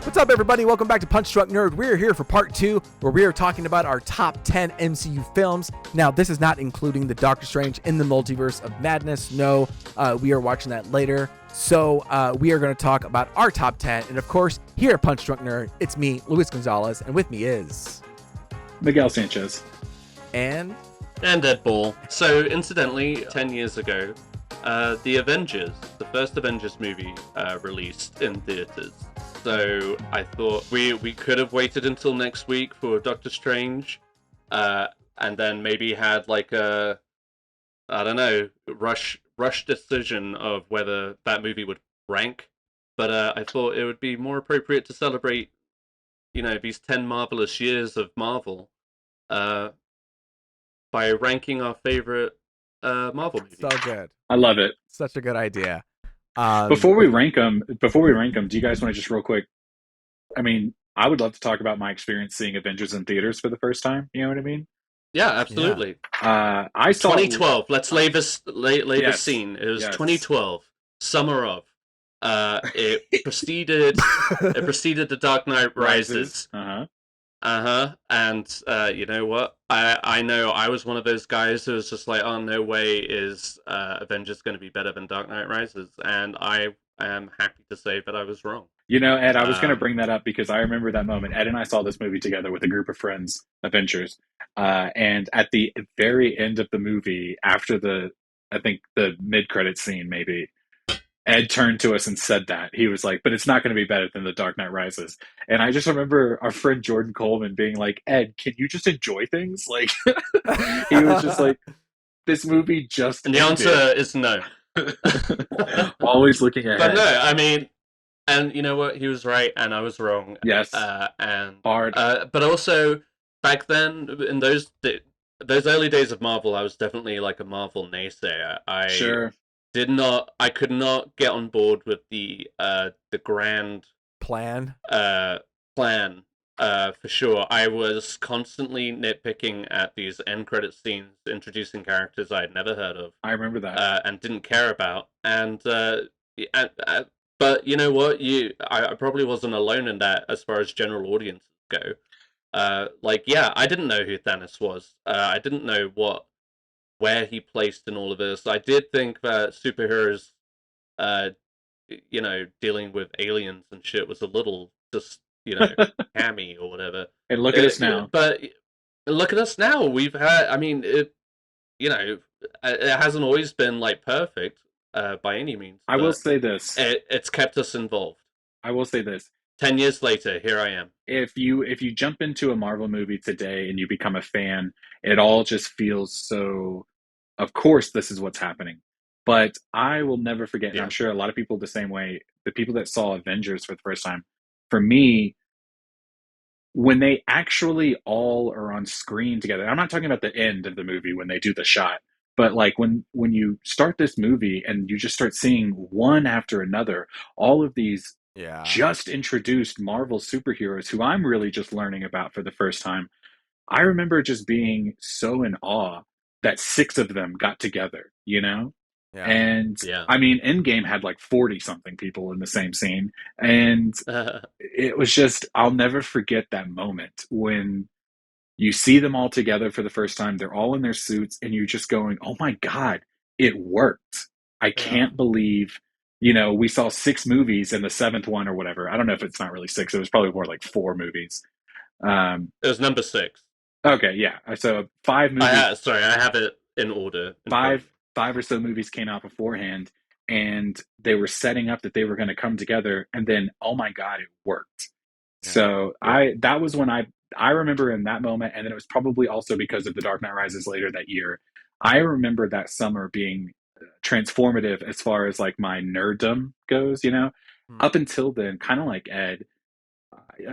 What's up, everybody? Welcome back to Punch Drunk Nerd. We're here for part 2, where we are talking about our top 10 MCU films. Now, this is not including the Doctor Strange in the Multiverse of Madness. No, we are watching that later. So we are going to talk about our top 10. And of course, here at Punch Drunk Nerd, it's me, Luis Gonzalez, and with me is... Miguel Sanchez. And Deadpool. So, incidentally, 10 years ago, the first Avengers movie, released in theaters. So I thought we could have waited until next week for Doctor Strange, and then maybe had like a, I don't know, rush decision of whether that movie would rank. But I thought it would be more appropriate to celebrate, these 10 marvelous years of Marvel, by ranking our favorite Marvel movies. so good. I love it. Such a good idea. Before we rank them, do you guys want to just real quick? I mean, I would love to talk about my experience seeing Avengers in theaters for the first time. You know what I mean? Yeah, absolutely. I saw 2012. Let's lay the scene. It was yes. 2012, summer of. It preceded The Dark Knight Rises. And you know what? I know I was one of those guys who was just like, oh, no way is Avengers going to be better than Dark Knight Rises, and I am happy to say that I was wrong. You know, Ed, I was going to bring that up because I remember that moment. Ed and I saw this movie together with a group of friends, Avengers, and at the very end of the movie, after I think the mid-credit scene, maybe, Ed turned to us and said that. He was like, but it's not going to be better than The Dark Knight Rises. And I just remember our friend Jordan Coleman being like, Ed, can you just enjoy things? Like, he was just like, this movie just And the answer is no. Always looking ahead. But no, I mean, and you know what? He was right, and I was wrong. Yes. And hard. But also, back then, in those early days of Marvel, I was definitely like a Marvel naysayer. I could not get on board with the grand plan. For sure. I was constantly nitpicking at these end credit scenes, introducing characters I had never heard of. I remember that, and didn't care about. But you know what? I probably wasn't alone in that as far as general audiences go. I didn't know who Thanos was. I didn't know where he placed in all of this. I did think that superheroes, dealing with aliens and shit was a little just, hammy or whatever. And look at us now. But look at us now. We've had, I mean, it hasn't always been like perfect by any means. I will say this. It's kept us involved. I will say this. 10 years later, here I am. If you jump into a Marvel movie today and you become a fan, it all just feels so, of course, this is what's happening. But I will never forget, and I'm sure a lot of people the same way, the people that saw Avengers for the first time, for me, when they actually all are on screen together, I'm not talking about the end of the movie when they do the shot, but like when you start this movie and you just start seeing one after another, all of these just introduced Marvel superheroes who I'm really just learning about for the first time. I remember just being so in awe that 6 of them got together, And I mean, Endgame had like 40 something people in the same scene. And it was just, I'll never forget that moment when you see them all together for the first time. They're all in their suits and you're just going, oh my God, it worked. I can't believe, we saw 6 movies and the 7th one or whatever. I don't know if it's not really 6. It was probably more like 4 movies. It was number 6. Okay, yeah. So 5 movies. I have it in order. 5 or so movies came out beforehand, and they were setting up that they were going to come together, and then, oh my God, it worked. Yeah. So that was when I remember in that moment, and then it was probably also because of The Dark Knight Rises later that year. I remember that summer being transformative as far as like my nerddom goes, Up until then, kind of like Ed,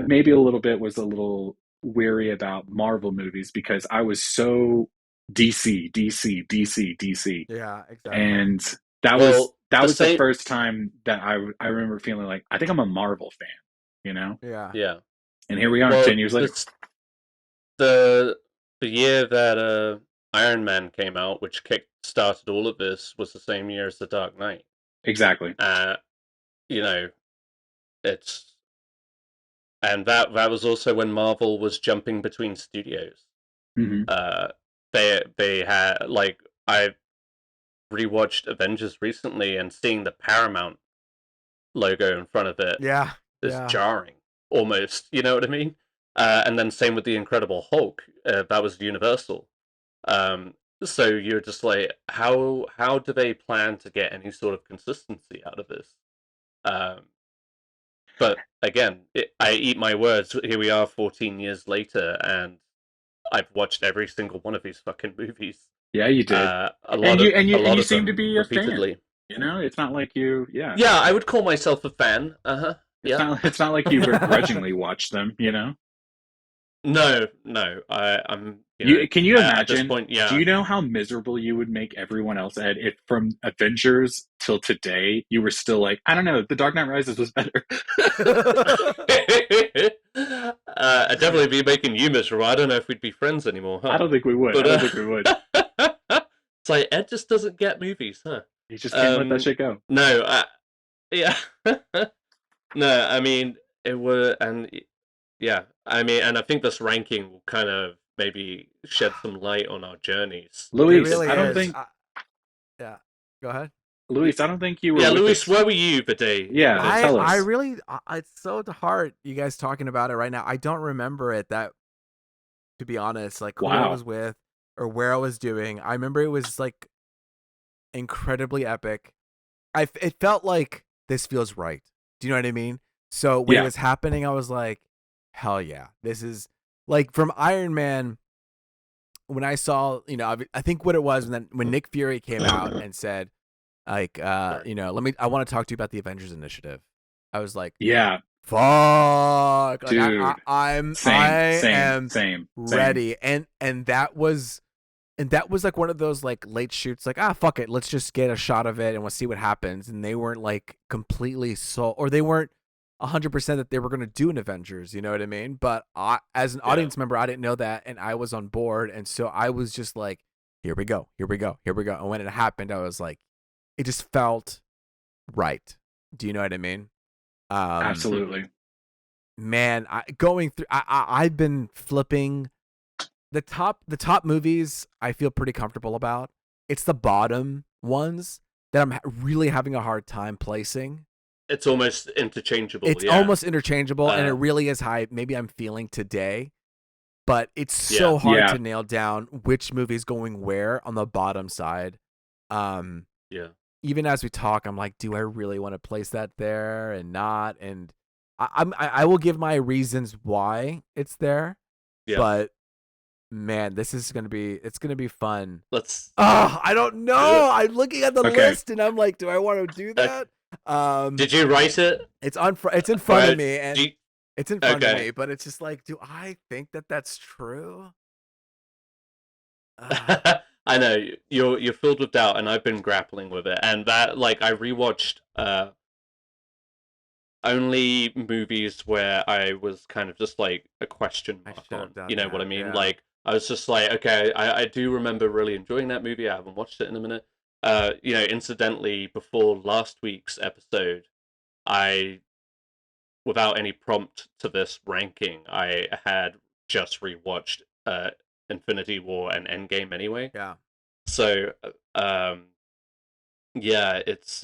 maybe a little bit was a little weary about Marvel movies because I was so DC. Yeah, exactly. And that was the first time that I remember feeling like I think I'm a Marvel fan, Yeah. And here we are 10 years later. The year that Iron Man came out, which kick-started all of this, was the same year as The Dark Knight. Exactly. It's and that was also when Marvel was jumping between studios. Hmm. They had like I rewatched Avengers recently, and seeing the Paramount logo in front of it Yeah, is yeah. jarring, almost. You know what I mean? And then same with the Incredible Hulk. That was Universal. So you're just like, how do they plan to get any sort of consistency out of this? Um, but again, I eat my words. Here we are, 14 years later, and I've watched every single one of these fucking movies. Yeah, you did. A And lot you of and you a and lot you of seem to them be a fan. repeatedly. You know, it's not like you. Yeah, Yeah, I would call myself a fan. Uh huh. it's Yeah. not. It's not like you begrudgingly watch them. You know. No, no. I'm. Can you At this imagine? point, Do yeah. you know how miserable you would make everyone else, Ed, if from Avengers till today you were still like, I don't know, The Dark Knight Rises was better. I'd definitely be making you miserable. I don't know if we'd be friends anymore, I huh? don't think we would. I But don't think we would. it's like Ed just doesn't get movies, huh? You just can't let that shit go. No, yeah, no. I mean, it would, and yeah, I mean, and I think this ranking will kind of maybe shed some light on our journeys. It Luis, really I don't is. think Yeah. Go ahead. Luis, I don't think you were Yeah, with Luis, us. where were you the day? Yeah, tell I us. really, it's so hard. You guys talking about it right now. I don't remember it that, to be honest, like who I Wow. was with or where I was doing. I remember it was like incredibly epic. It felt like this feels right. Do you know what I mean? So when it Yeah. was happening, I was like, hell yeah, this is like from Iron Man. When I saw, I think what it was when Nick Fury came out and said, like, Sorry. I want to talk to you about the Avengers Initiative. I was like, Yeah, fuck, like dude. I Same, same, am same, same. ready, and that was like one of those like late shoots, like fuck it, let's just get a shot of it and we'll see what happens. And they weren't like completely sold, or they weren't 100% that they were going to do an Avengers, you know what I mean? But as an Yeah. audience member, I didn't know that, and I was on board, and so I was just like, here we go, here we go, here we go. And when it happened, I was like, it just felt right. Do you know what I mean? Absolutely. Man, going through, I've been flipping the top movies. I feel pretty comfortable about. It's the bottom ones that I'm really having a hard time placing. It's almost interchangeable. It's Yeah. almost interchangeable, and it really is how maybe I'm feeling today. But it's so hard Yeah. to nail down which movie's going where on the bottom side. Yeah. Even as we talk, I'm like, do I really want to place that there and not? And I will give my reasons why it's there. Yeah. But man, it's gonna be fun. Let's. I don't know. I'm looking at the Okay. list and I'm like, do I want to do that? Did you write it? It's in front of Right. me, and Do you- it's in front of Okay. me, but it's just like, do I think that that's true? I know you're filled with doubt, and I've been grappling with it. And that, like, I rewatched only movies where I was kind of just like a question I mark should have on. done You know what I that, mean? yeah. Like, I was just like, okay, I do remember really enjoying that movie. I haven't watched it in a minute. Incidentally, before last week's episode, I, without any prompt to this ranking, I had just rewatched Infinity War and Endgame anyway. Yeah. So, yeah, it's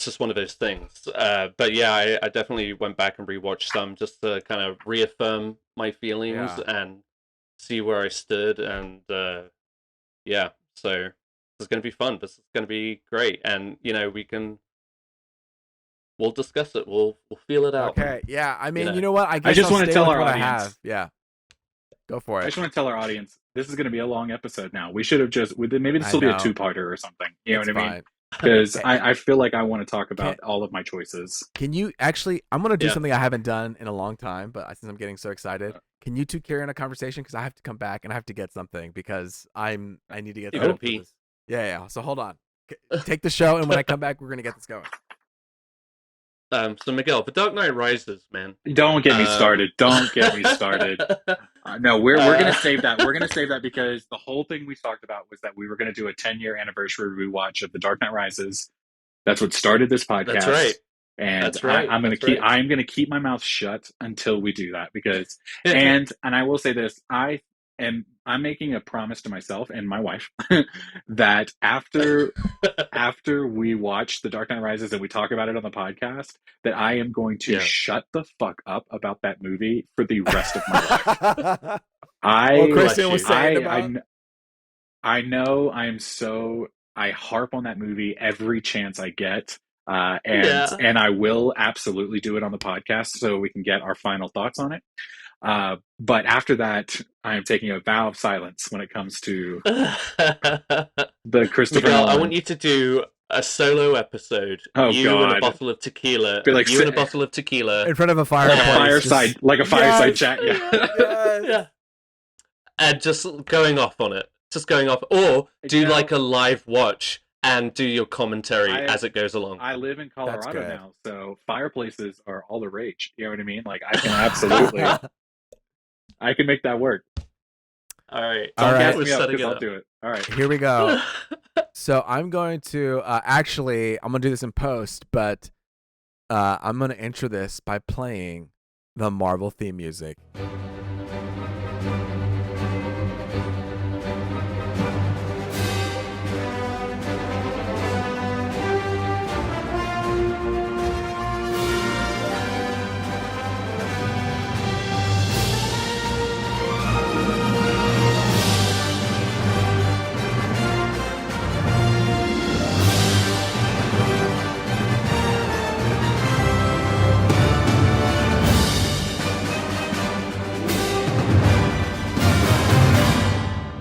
just one of those things. But yeah, I definitely went back and rewatched some just to kind of reaffirm my feelings Yeah. and see where I stood. And yeah, so this is going to be fun. This is going to be great. And we'll discuss it. We'll feel it out. Okay. Yeah. I mean, know. you know what? I guess just I'll wanna stay tell with our what I audience. have. Yeah. Go for I it. just want to tell our audience this is going to be a long episode now. We should have maybe this I will be a know. two-parter or something. You know It's what I mean? fine. Because Okay. I feel like I want to talk about all of my choices. Can you actually? I'm gonna do Yeah. something I haven't done in a long time, but since I'm getting so excited, can you two carry on a conversation? Because I have to come back and I have to get something because I need to get You something gotta for pee. this. Yeah. So hold on. Take the show, and when I come back, we're gonna get this going. So Miguel, The Dark Knight Rises, man. Don't get me started. Don't get me started. No, we're gonna save that. We're gonna save that because the whole thing we talked about was that we were gonna do a 10-year anniversary rewatch of The Dark Knight Rises. That's what started this podcast. That's right. And That's right. I'm gonna keep my mouth shut until we do that because Right. and I will say this, I'm making a promise to myself and my wife that after we watch The Dark Knight Rises and we talk about it on the podcast, that I am going to Yeah. shut the fuck up about that movie for the rest of my life. Well, I Christian was you. saying I about. I know I harp on that movie every chance I get. Yeah. And I will absolutely do it on the podcast so we can get our final thoughts on it. But after that, I am taking a vow of silence when it comes to the Christopher Miguel, I want Nolan. you to do a solo episode. Oh You and a God, bottle of tequila. be like You and a bottle of tequila. In front of a like a fireplace. fireside, just- like a fireside Yes! chat. Yeah, Yes. Yeah. And just going off on it. Just going off. Or do like a live watch and do your commentary as it goes along. I live in Colorado good. now, so fireplaces are all the rage. You know what I mean? Like I can absolutely, I can make that work. All right. All right. We're setting it I'll up. do it. All right. Here we go. So I'm going to actually I'm gonna do this in post, but I'm gonna intro this by playing the Marvel theme music.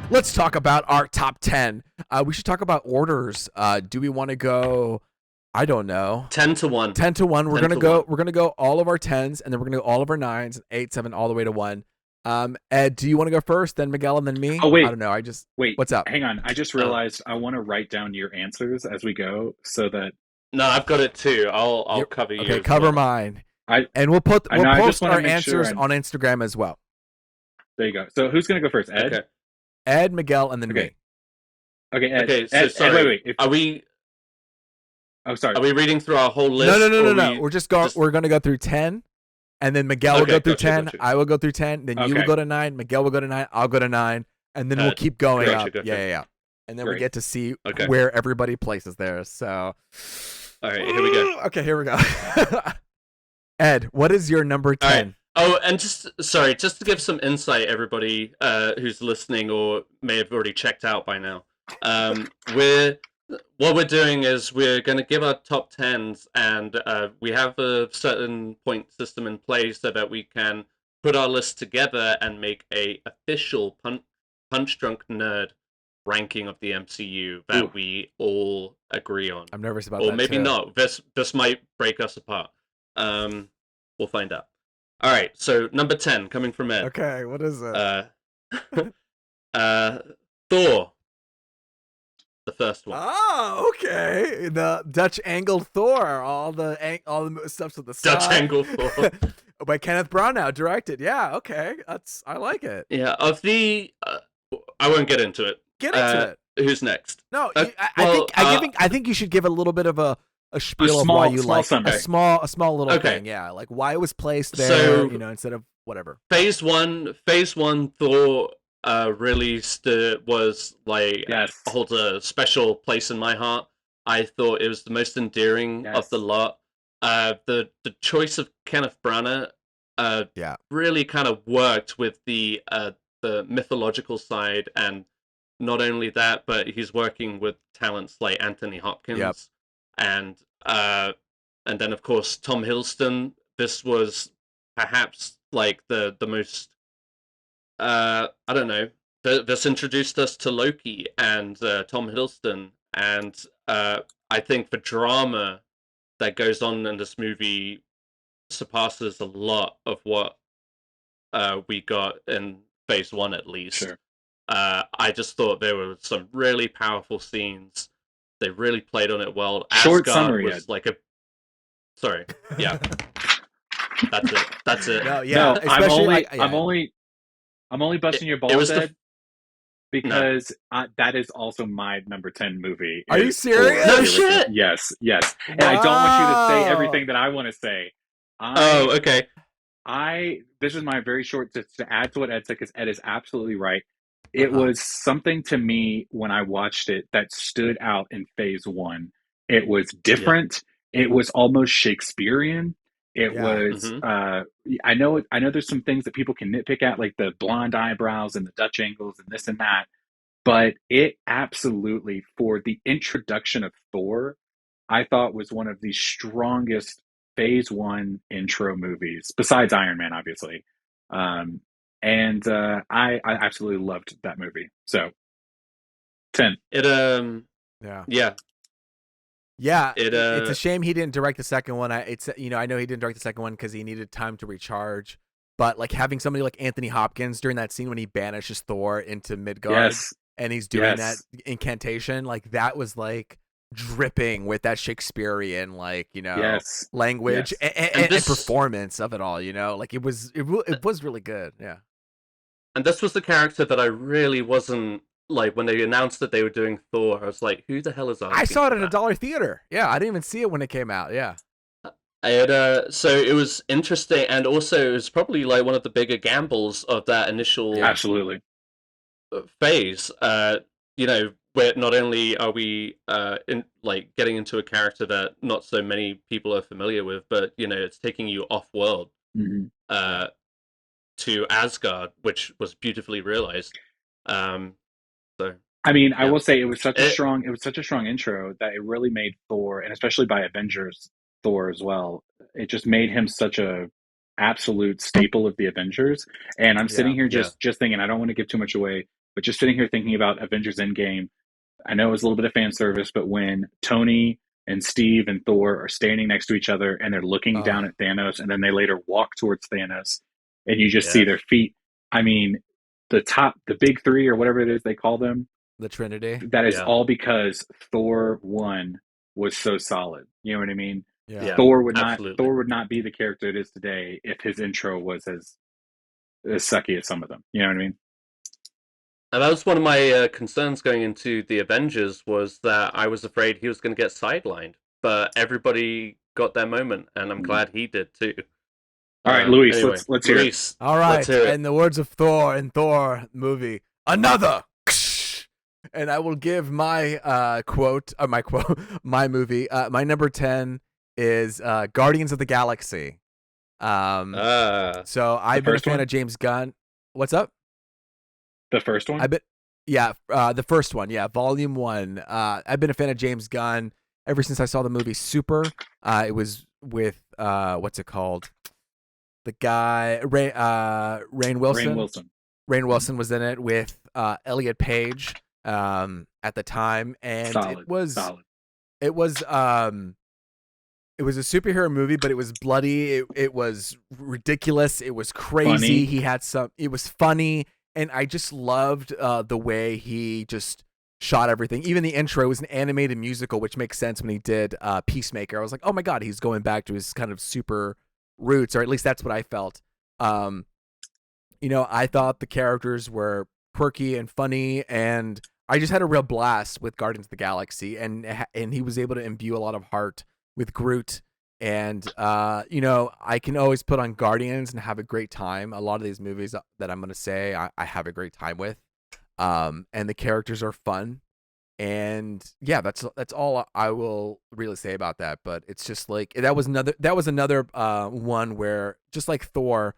Let's talk about our top 10. We should talk about orders. Do we want to go? I don't know. 10-1. 10-1. We're 10 gonna to go. 1. We're gonna go all of our 10s, and then we're gonna go all of our 9s, 8, 7, all the way to 1. Ed, do you want to go first? Then Miguel, and then me. Oh wait. I don't know. Wait. What's up? Hang on. I just realized I want to write down your answers as we go, so that No, I've got it too. I'll cover you. Okay, as cover well. mine. I And we'll post wanna our make answers sure on Instagram as well. there you go. So who's gonna go first? Ed. Okay. Ed, Miguel, and then Okay. me. Okay. Ed. Okay. So Ed, sorry. wait. Are we Sorry. reading through our whole list? No. We're gonna go through 10, and then Miguel will Okay, go through gotcha, 10. gotcha. I will go through 10. Then you will Okay. go to 9. Miguel will go to 9. I'll go to 9, and then we'll keep going Gotcha, up. gotcha. Yeah. And then we Great. get to see Okay. where everybody places theirs. So, All right, here we go. Okay, here we go. Ed, what is your number 10? All right. Oh, and just to give some insight, everybody who's listening or may have already checked out by now. What we're doing is we're going to give our top 10s, and we have a certain point system in place so that we can put our list together and make a official punch drunk nerd ranking of the MCU that we all agree on. I'm nervous about Or that. maybe too. not. This might break us apart. We'll find out. All right, so number 10 coming from Ed. Okay, what is it? Thor. The first one. Oh, okay. The Dutch angled Thor, all the stuff to the side. Dutch angle Thor. By Kenneth Branagh, directed. Yeah, okay. I like it. Yeah, of the I won't get into it. Get into it. Who's next? No, well, I think you should give a little bit of a spiel of small- why you small like summary. a small little Okay. thing. Yeah, like why it was placed there. So- Instead of whatever. Phase one, Thor really was like Yes. holds a special place in my heart. I thought it was the most endearing Yes. of the lot. The choice of Kenneth Branagh Yeah. really kind of worked with the mythological side, and not only that, but he's working with talents like Anthony Hopkins, Yep. and then of course Tom Hiddleston. This was perhaps like the most I don't know. This introduced us to Loki and Tom Hiddleston, and I think the drama that goes on in this movie surpasses a lot of what we got in phase one, at least. Sure. I just thought there were some really powerful scenes. They really played on it well. Short Asgard summary, was Ed. like a. Sorry. Yeah. That's it. No, yeah. No, especially I'm only busting your it was balls, the- Ed. No. because that is also my number 10 movie. Are you Is Thor, serious? No the original. shit! Yes, yes. And I don't want you to say Wow. everything that I want to say. I Oh, okay. this is my very short to add to what Ed said because Ed is absolutely right. It Uh-huh. was something to me when I watched it that stood out in phase one. It was Yeah. different. It was almost Shakespearean. It Yeah. was Mm-hmm. I know there's some things that people can nitpick at, like the blonde eyebrows and the Dutch angles and this and that, but it absolutely, for the introduction of Thor, I thought was one of the strongest phase one intro movies, besides Iron Man, obviously. Um, and I absolutely loved that movie. So 10. It Yeah. yeah. Yeah, It it's a shame he didn't direct the second one. I know he didn't direct the second one because he needed time to recharge. But like having somebody like Anthony Hopkins during that scene when he banishes Thor into Midgard Yes, and he's doing that yes, incantation, like that was like dripping with that Shakespearean yes, language yes. and and this performance of it all. Like it was really good. Yeah. and this was the character that I really wasn't like when they announced that they were doing Thor. I was like, who the hell is I asking saw it for at a that? dollar theater. Yeah, I didn't even see it when it came out. Yeah. So it was interesting, and also it was probably like one of the bigger gambles of that initial Yeah. Absolutely. phase. Where not only are we in like getting into a character that not so many people are familiar with, but it's taking you off world Mhm. Yeah. uh to Asgard, which was beautifully realized. Um, so I mean, I yeah, will say it, it was such a strong intro that it really made Thor, and especially by Avengers Thor as well. It just made him such a absolute staple of the Avengers. And I'm sitting Yeah. here yeah, just thinking, I don't want to give too much away, but just sitting here thinking about Avengers Endgame. I know it was a little bit of fan service, but when Tony and Steve and Thor are standing next to each other and they're looking Uh down at Thanos, and then they later walk towards Thanos, and you just see yes. their feet. I mean, the big three or whatever it is they call them, the Trinity. that is Yeah, all because Thor 1 was so solid. You know what I mean? Yeah. yeah, absolutely. Thor would not be the character it is today if his intro was as sucky as some of them. You know what I mean? And that was one of my concerns going into the Avengers was that I was afraid he was going to get sidelined, but everybody got their moment, and I'm Mhm. glad he did too. All right, Luis, Anyway, let's hear it. Luis, All let's right. hear it. In the words of Thor in Thor movie, another. And I will give my quote, or my quote, my movie. My number 10 is Guardians of the Galaxy. Um, Uh, so The I've been a first fan one? of James Gunn. What's up? The first one? I've been, yeah, the first one, yeah, Volume 1. I've been a fan of James Gunn ever since I saw the movie Super. It was with what's it called? The guy Rainn Rainn Wilson. Wilson. Rainn Mhm. Wilson was in it with Elliot Page at the time, and Solid, solid. it was it was a superhero movie, but it was bloody. It was ridiculous. It was crazy. Funny. He had some. It was funny, and I just loved the way he just shot everything. Even the intro was an animated musical, which makes sense when he did Peacemaker. I was like, oh my god, he's going back to his kind of super roots, or at least that's what I felt. Um, I thought the characters were quirky and funny, and I just had a real blast with Guardians of the Galaxy, and he was able to imbue a lot of heart with Groot, and I can always put on Guardians and have a great time. A lot of these movies that I'm gonna say I have a great time with, and the characters are fun, and yeah, that's all I will really say about that. But it's just like that was another one where just like Thor,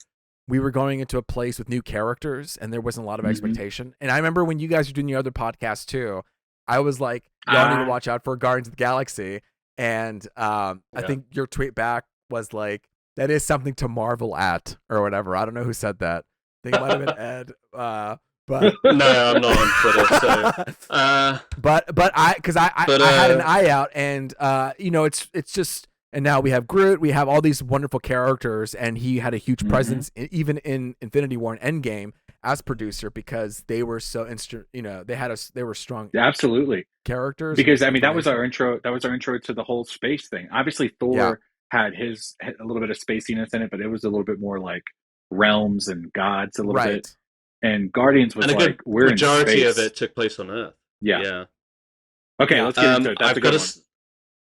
we were going into a place with new characters and there wasn't a lot of Hmm. expectation. And I remember when you guys were doing your other podcast too, I was like, y'all need to Ah, watch out for Guardians of the Galaxy. And I yeah. think your tweet back was like, that is something to marvel at or whatever. I don't know who said that. I think it might have been Ed. But No, I'm not on Twitter, so but I had an but eye out, and it's just, and now we have Groot, we have all these wonderful characters, and he had a huge hmm. presence even in Infinity War and Endgame as producer because they were so they were strong Absolutely. characters and Because I mean, that was our information. intro. That was our intro to the whole space thing. Obviously, Yeah, Thor had a little bit of spaciness in it, but it was a little bit more like realms and gods a little bit. right. And Guardians was And a like, good we're in majority space. of it took place on Earth. Yeah. Yeah. Okay, let's get into it. That's I've a got good one. to,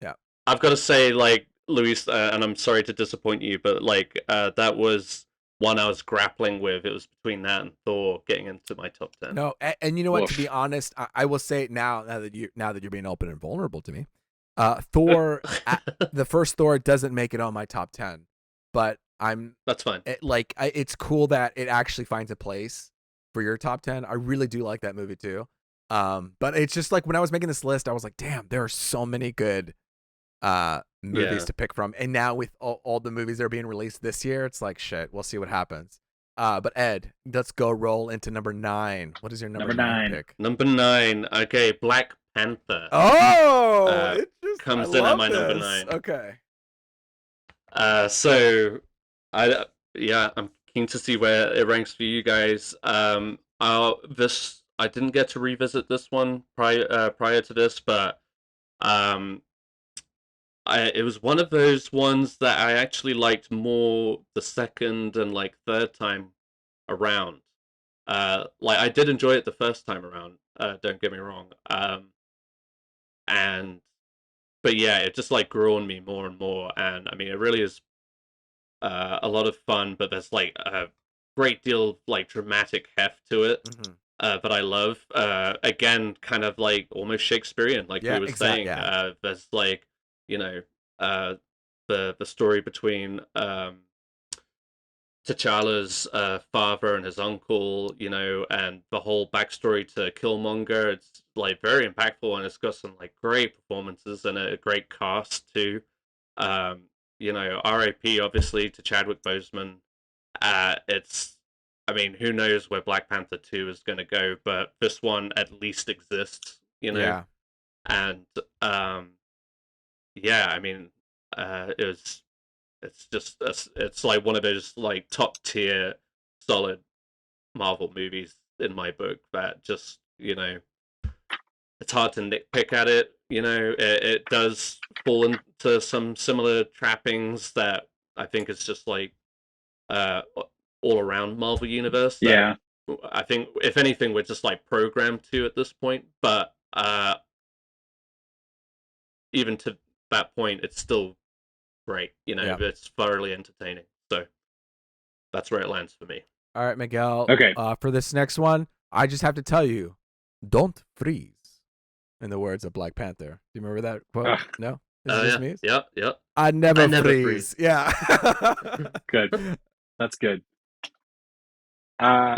Yeah. I've got to say, like, Luis, and I'm sorry to disappoint you, but like, that was one I was grappling with. It was between that and Thor getting into my top 10. No, and you know what? To be Woof. honest, I will say it now that you're being open and vulnerable to me, Thor, the first Thor doesn't make it on my top 10, but That's fine. it's cool that it actually finds a place for your top 10. I really do like that movie too. But it's just like when I was making this list, I was like, damn, there are so many good movies to pick from. And now with all the movies that are being released this year, it's like, shit, we'll see what happens. But Ed, let's go roll into number 9. What is your number 9 pick? Number 9. Okay, Black Panther. Oh, comes in at my number 9. Okay. So I'm keen to see where it ranks for you guys. I didn't get to revisit this one prior to this, but it was one of those ones that I actually liked more the second and like third time around. Like I did enjoy it the first time around. Don't get me wrong. But yeah, it just like grew on me more and more. And I mean, it really is a lot of fun, but there's like a great deal of like dramatic heft to it. Mm-hmm. That I love. Again, kind of like almost Shakespearean, like we were saying. Yeah. There's like, you know, the story between T'Challa's father and his uncle, you know, and the whole backstory to Killmonger. It's like very impactful, and it's got some like great performances and a great cast too. You know, R.I.P. obviously to Chadwick Boseman. I mean, who knows where Black Panther 2 is going to go, but this one at least exists, you know? Yeah. And, yeah, I mean, it's just, it's like one of those, like, top tier, solid Marvel movies in my book that just, you know, it's hard to nitpick at it, you know? It does fall into some similar trappings that I think is just, like, all around Marvel Universe. Yeah. I think if anything, we're just like programmed to at this point. But even to that point, it's still great. You know, it's thoroughly entertaining. So that's where it lands for me. All right, Miguel. Okay. For this next one, I just have to tell you, don't freeze. In the words of Black Panther. Do you remember that quote? No? Is it just me? Yep. I never freeze. Yeah. Good. That's good. I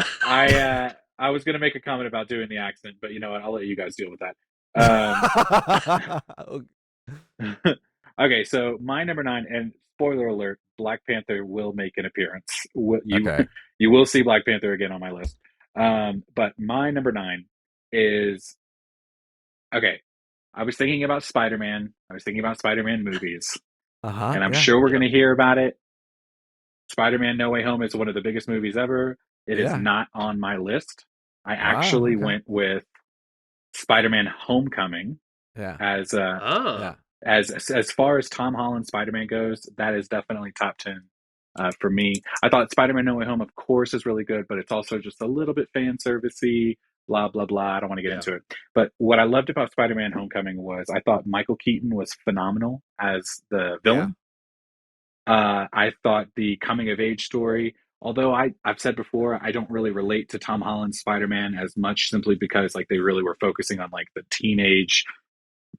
was gonna make a comment about doing the accent, but you know what? I'll let you guys deal with that. Okay, so my number 9, and spoiler alert: Black Panther will make an appearance. You will see Black Panther again on my list. But my number 9 is okay. I was thinking about Spider-Man. I was thinking about Spider-Man movies, and I'm sure we're gonna hear about it. Spider-Man No Way Home is one of the biggest movies ever. It is not on my list. I actually went with Spider-Man Homecoming as far as Tom Holland Spider-Man goes, that is definitely top 10 for me. I thought Spider-Man No Way Home, of course, is really good, but it's also just a little bit fan servicey, blah, blah, blah. I don't want to get into it. But what I loved about Spider-Man Homecoming was I thought Michael Keaton was phenomenal as the villain. I thought the coming of age story, although I've said before, I don't really relate to Tom Holland's Spider-Man as much simply because like they really were focusing on like the teenage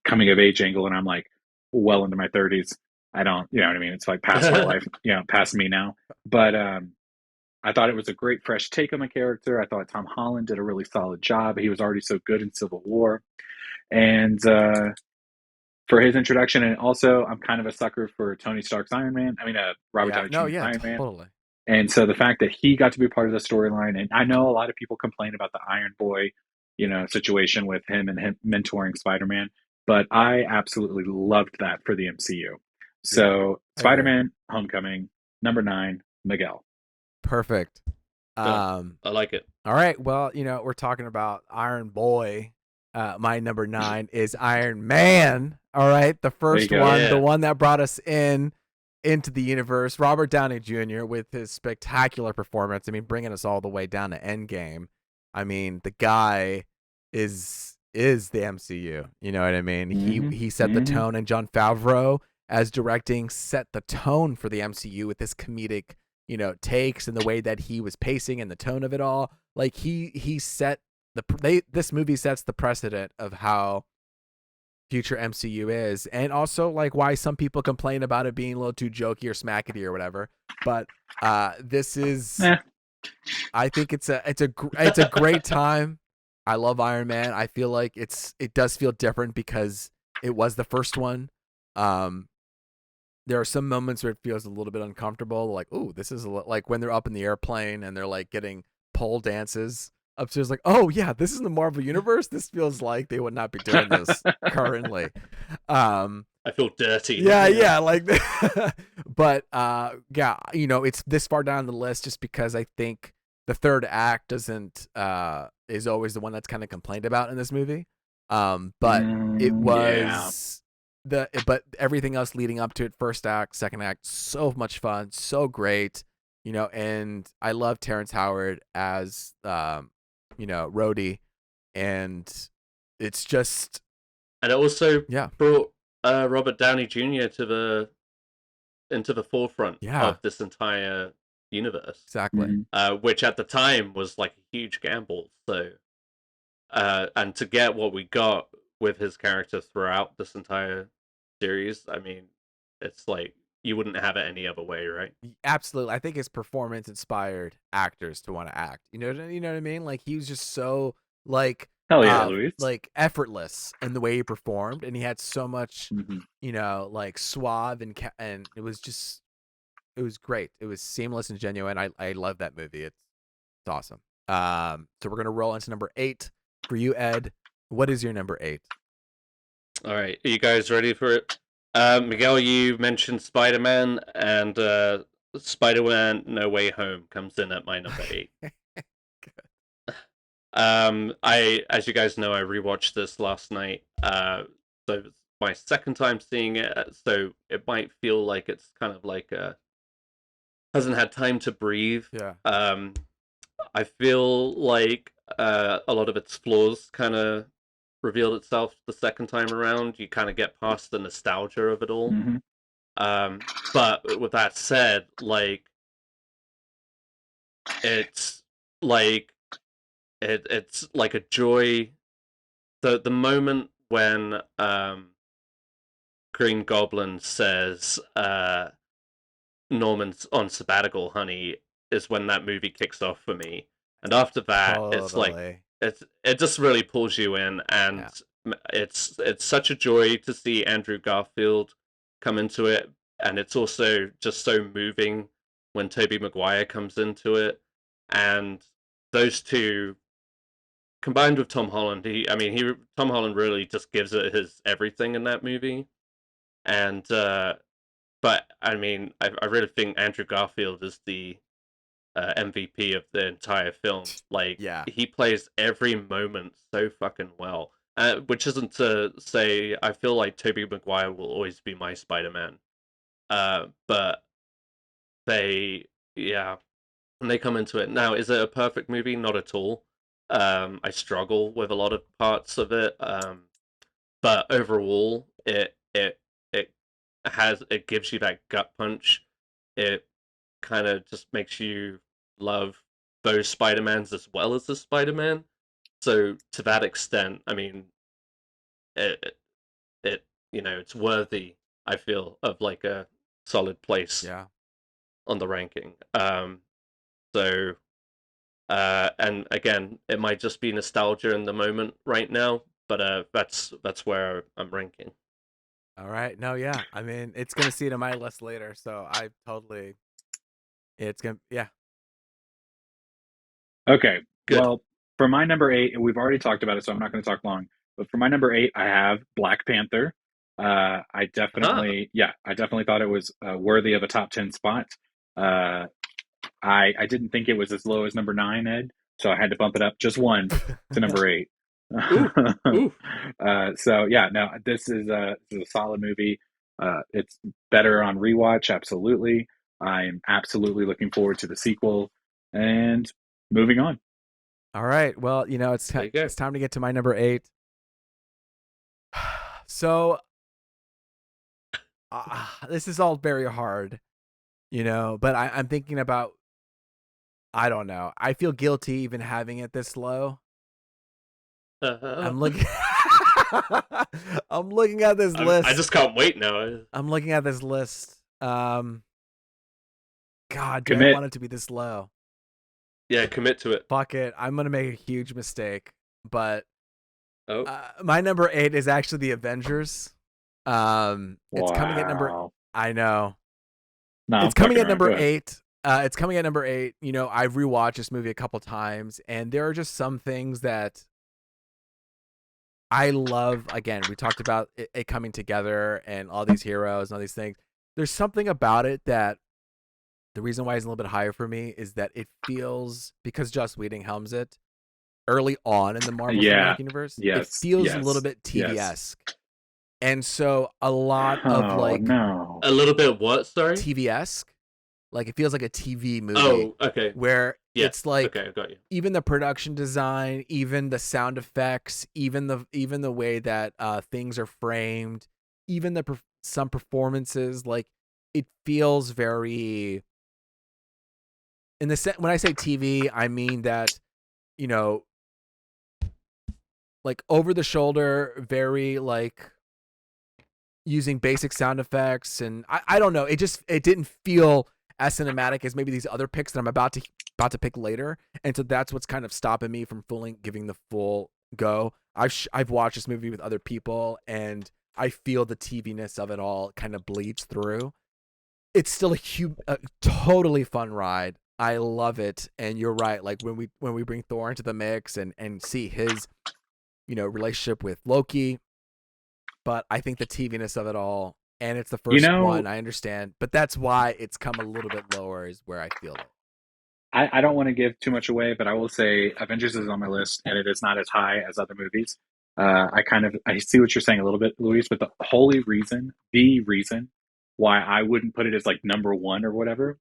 coming of age angle. And I'm like well into my 30s. I don't, you know what I mean? It's like past my life, you know, past me now. But I thought it was a great fresh take on the character. I thought Tom Holland did a really solid job. He was already so good in Civil War. And for his introduction, and also I'm kind of a sucker for Tony Stark's Iron Man. I mean, Robert Downey Jr.'s Iron Man. And so the fact that he got to be part of the storyline, and I know a lot of people complain about the Iron Boy, you know, situation with him and him mentoring Spider-Man, but I absolutely loved that for the MCU. So Spider-Man Homecoming, number 9, Miguel. Perfect. I like it. All right. Well, you know, we're talking about Iron Boy. My number 9 is Iron Man. All right. The first one, the one that brought us in. into the universe. Robert Downey Jr. with his spectacular performance. I mean, bringing us all the way down to Endgame. I mean, the guy is the MCU. You know what I mean? He set the tone, and Jon Favreau, as directing, set the tone for the MCU with his comedic, takes and the way that he was pacing and the tone of it all. Like he set this movie sets the precedent of how future MCU is, and also like why some people complain about it being a little too jokey or smackety or whatever. But this is, I think it's a great time. I love Iron Man. I feel like it does feel different because it was the first one. There are some moments where it feels a little bit uncomfortable, like, oh, this is like when they're up in the airplane and they're like getting pole dances upstairs, like, oh yeah, this is the Marvel universe. This feels like they would not be doing this currently. I feel dirty. Yeah, like, but yeah, it's this far down the list just because I think the third act is always the one that's kind of complained about in this movie. But it was but everything else leading up to it, first act, second act, so much fun, so great, and I love Terrence Howard as Rhodey, and it's just, and it also yeah, brought Robert Downey Jr. into the forefront of this entire universe. Exactly. Which at the time was like a huge gamble. So, and to get what we got with his character throughout this entire series, I mean, it's like you wouldn't have it any other way, right? Absolutely. I think his performance inspired actors to want to act. You know what I mean? Like he was just so like like effortless in the way he performed, and he had so much, like suave and it was great. It was seamless and genuine. I love that movie. It's awesome. So we're gonna roll into number 8 for you, Ed. What is your number 8? All right, are you guys ready for it? Miguel, you mentioned Spider-Man, and Spider-Man No Way Home comes in at my number 8. As you guys know, I rewatched this last night. So it's my second time seeing it, so it might feel like it's kind of like hasn't had time to breathe. Yeah. I feel like a lot of its flaws kind of revealed itself the second time around. You kind of get past the nostalgia of it all. But with that said, like it's like it's like a joy. The moment when Green Goblin says Norman's on sabbatical, honey, is when that movie kicks off for me. And after that, it's like it just really pulls you in, and it's such a joy to see Andrew Garfield come into it, and it's also just so moving when Tobey Maguire comes into it, and those two combined with Tom Holland, Tom Holland really just gives it his everything in that movie, and but I mean, I really think Andrew Garfield is the MVP of the entire film. Like, he plays every moment so fucking well. Which isn't to say I feel like Tobey Maguire will always be my Spider-Man. But when they come into it. Now, is it a perfect movie? Not at all. I struggle with a lot of parts of it. But overall, it gives you that gut punch. It kind of just makes you love those Spider-Mans as well as the Spider-Man. So to that extent, I mean, it's worthy, I feel, of like a solid place on the ranking. So and again, it might just be nostalgia in the moment right now, but that's where I'm ranking. All right. No, yeah. I mean, it's gonna see it in my list later, so it's gonna, yeah. Okay. Good. Well, for my number 8, and we've already talked about it, so I'm not going to talk long. But for my number 8, I have Black Panther. I definitely thought it was worthy of a top 10 spot. I didn't think it was as low as number 9, Ed, so I had to bump it up just one to number 8. Ooh. So yeah, no, this is a solid movie. It's better on rewatch, absolutely. I'm absolutely looking forward to the sequel. And moving on. All right. Well, There you go. it's time to get to my number 8. So this is all very hard, but I'm thinking about, I don't know. I feel guilty even having it this low. I'm looking I'm looking at this list. I just can't wait now. I'm looking at this list. God, do I Commit. want it to be this low? Yeah, commit to it. Fuck it. I'm going to make a huge mistake, but Oh, my number 8 is actually the Avengers. It's coming at number, Wow. I know. No, It's coming at fucking number around. Go ahead. 8. It's coming at number 8. I've rewatched this movie a couple times, and there are just some things that I love. Again, we talked about it coming together and all these heroes and all these things. There's something about it that the reason why it's a little bit higher for me is that it feels, because Joss Whedon helms it early on in the Marvel Yeah. Cinematic Universe, it Yes. feels a Yes. little bit Yes. TV-esque. And so a lot Oh, of like no. a little bit of what? Sorry. TV-esque, like it feels like a TV movie. Oh, okay. Where Yeah. it's like, Okay, I got you. even the production design, even the sound effects, even the way that things are framed, even some performances, like it feels very, in the when I say TV, I mean that, like over the shoulder, very like using basic sound effects, and I don't know, it didn't feel as cinematic as maybe these other picks that I'm about to pick later, and so that's what's kind of stopping me from fully giving the full go. I've watched this movie with other people, and I feel the TV-ness of it all kind of bleeds through. It's still a totally fun ride. I love it, and you're right. Like when we bring Thor into the mix and see his relationship with Loki, but I think the TV-ness of it all, and it's the first one, I understand, but that's why it's come a little bit lower, is where I feel it. I don't want to give too much away, but I will say Avengers is on my list, and it is not as high as other movies. I see what you're saying a little bit, Luis, but the reason why I wouldn't put it as like number one or whatever,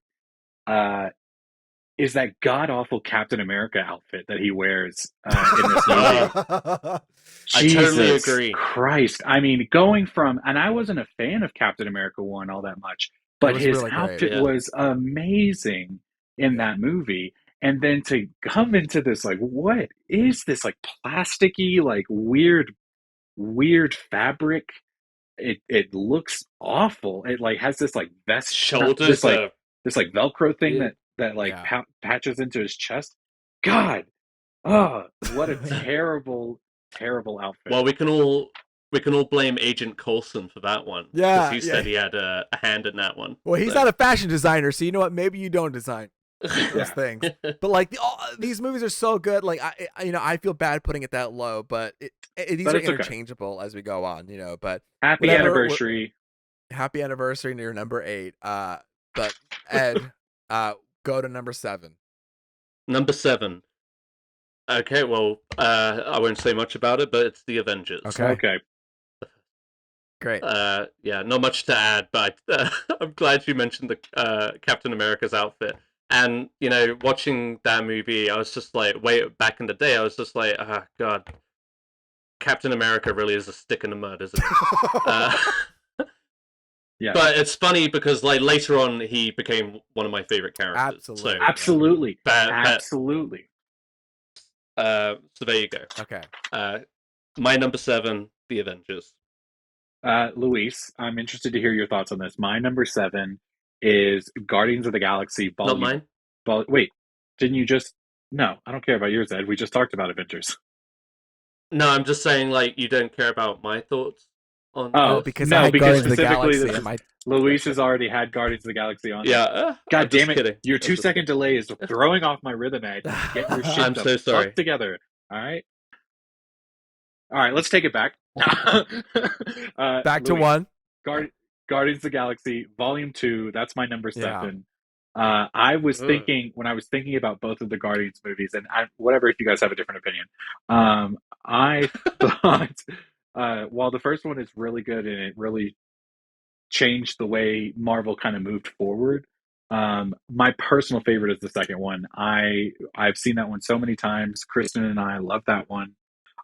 uh, is that god awful Captain America outfit that he wears in this movie. I Jesus totally agree. Christ! I mean, going from, and I wasn't a fan of Captain America 1 all that much, It but was his really great. outfit Yeah. was amazing in that movie. And then to come into this, like, what is this, like, plasticky, like, weird fabric? It looks awful. It like has this like vest, Shoulders this like are this like Velcro thing yeah. that like Yeah. patches into his chest. God, oh, what a terrible, terrible outfit. Well, we can all blame Agent Coulson for that one. Yeah, because he said he had a hand in that one. Well, he's so. not a fashion designer, so you know what? Maybe you don't design those things. But like these movies are so good. Like I feel bad putting it that low, but these But are it's okay. interchangeable as we go on. But Happy whatever, anniversary. happy anniversary to your number 8. But Ed, go to number 7. Number 7. Okay, well, I won't say much about it, but it's the Avengers. Okay. Great. Yeah, not much to add, but I'm glad you mentioned the Captain America's outfit. And watching that movie, I was just like, back in the day, I was just like, oh god, Captain America really is a stick in the mud, isn't it? Yeah. But it's funny because like later on, he became one of my favorite characters. Absolutely. Absolutely. But Absolutely. so there you go. Okay. My number 7, the Avengers. Luis, I'm interested to hear your thoughts on this. My number 7 is Guardians of the Galaxy Volume. Not mine. Wait, didn't you just? No, I don't care about yours, Ed. We just talked about Avengers. No, I'm just saying, like, you don't care about my thoughts on. Oh, because no, I had because Guardians of the specifically Galaxy this in my. Luis has already had Guardians of the Galaxy on. Yeah. God I'm damn just it! kidding. Your I'm just 2-second delay is throwing off my rhythm, Ed. Get your shit I'm the so sorry. fuck together. All right. All right, let's take it back. Back to Luis, 1. Guardians of the Galaxy Volume 2. That's my number 7. Yeah. I was thinking, when I was thinking about both of the Guardians movies, and whatever if you guys have a different opinion, I thought while the first one is really good and it really changed the way Marvel kind of moved forward. My personal favorite is the second one. I've seen that one so many times. Kristen and I love that one.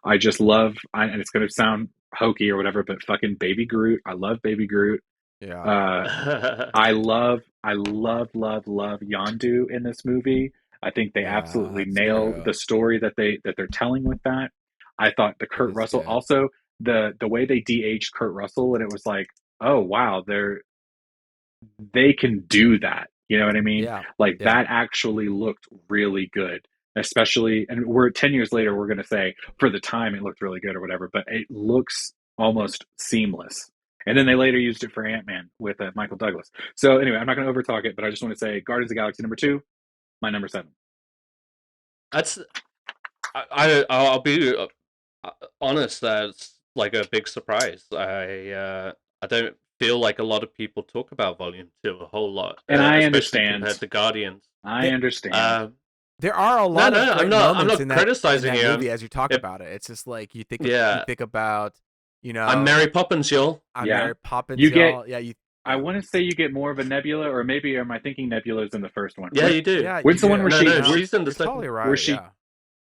I just love, and it's going to sound hokey or whatever, but fucking Baby Groot. I love Baby Groot. Yeah. I love Yondu in this movie. I think they Yeah, absolutely that's nail true. the story that they're telling with that. I thought the It Kurt is Russell good. also the way they de-aged Kurt Russell, and it was like, oh wow, they can do that. You know what I mean? Yeah. Like Yeah. that actually looked really good. Especially, and we're 10 years later, we're going to say for the time it looked really good or whatever, but it looks almost seamless. And then they later used it for Ant-Man with Michael Douglas. So anyway, I'm not going to overtalk it, but I just want to say Guardians of the Galaxy number 2, my number 7. That's I'll be honest. That's like a big surprise. I don't feel like a lot of people talk about Volume 2 a whole lot, And I especially understand. compared to Guardians. I Th- understand. Um, There are a no, lot of no, I'm great not. I'm moments not in criticizing that you. movie as you talk If, about it. It's just like you yeah, think about, you I'm know, Mary Poppins, y'all. I'm Yeah. Mary Poppins, You get, y'all. Yeah, you. I Yeah. want to say you get more of a Nebula, or maybe am I thinking Nebula's in the first one? Yeah, you do. Yeah, you When's the one do. where No, she, no, No, she's in the you're totally second. where right. she Yeah.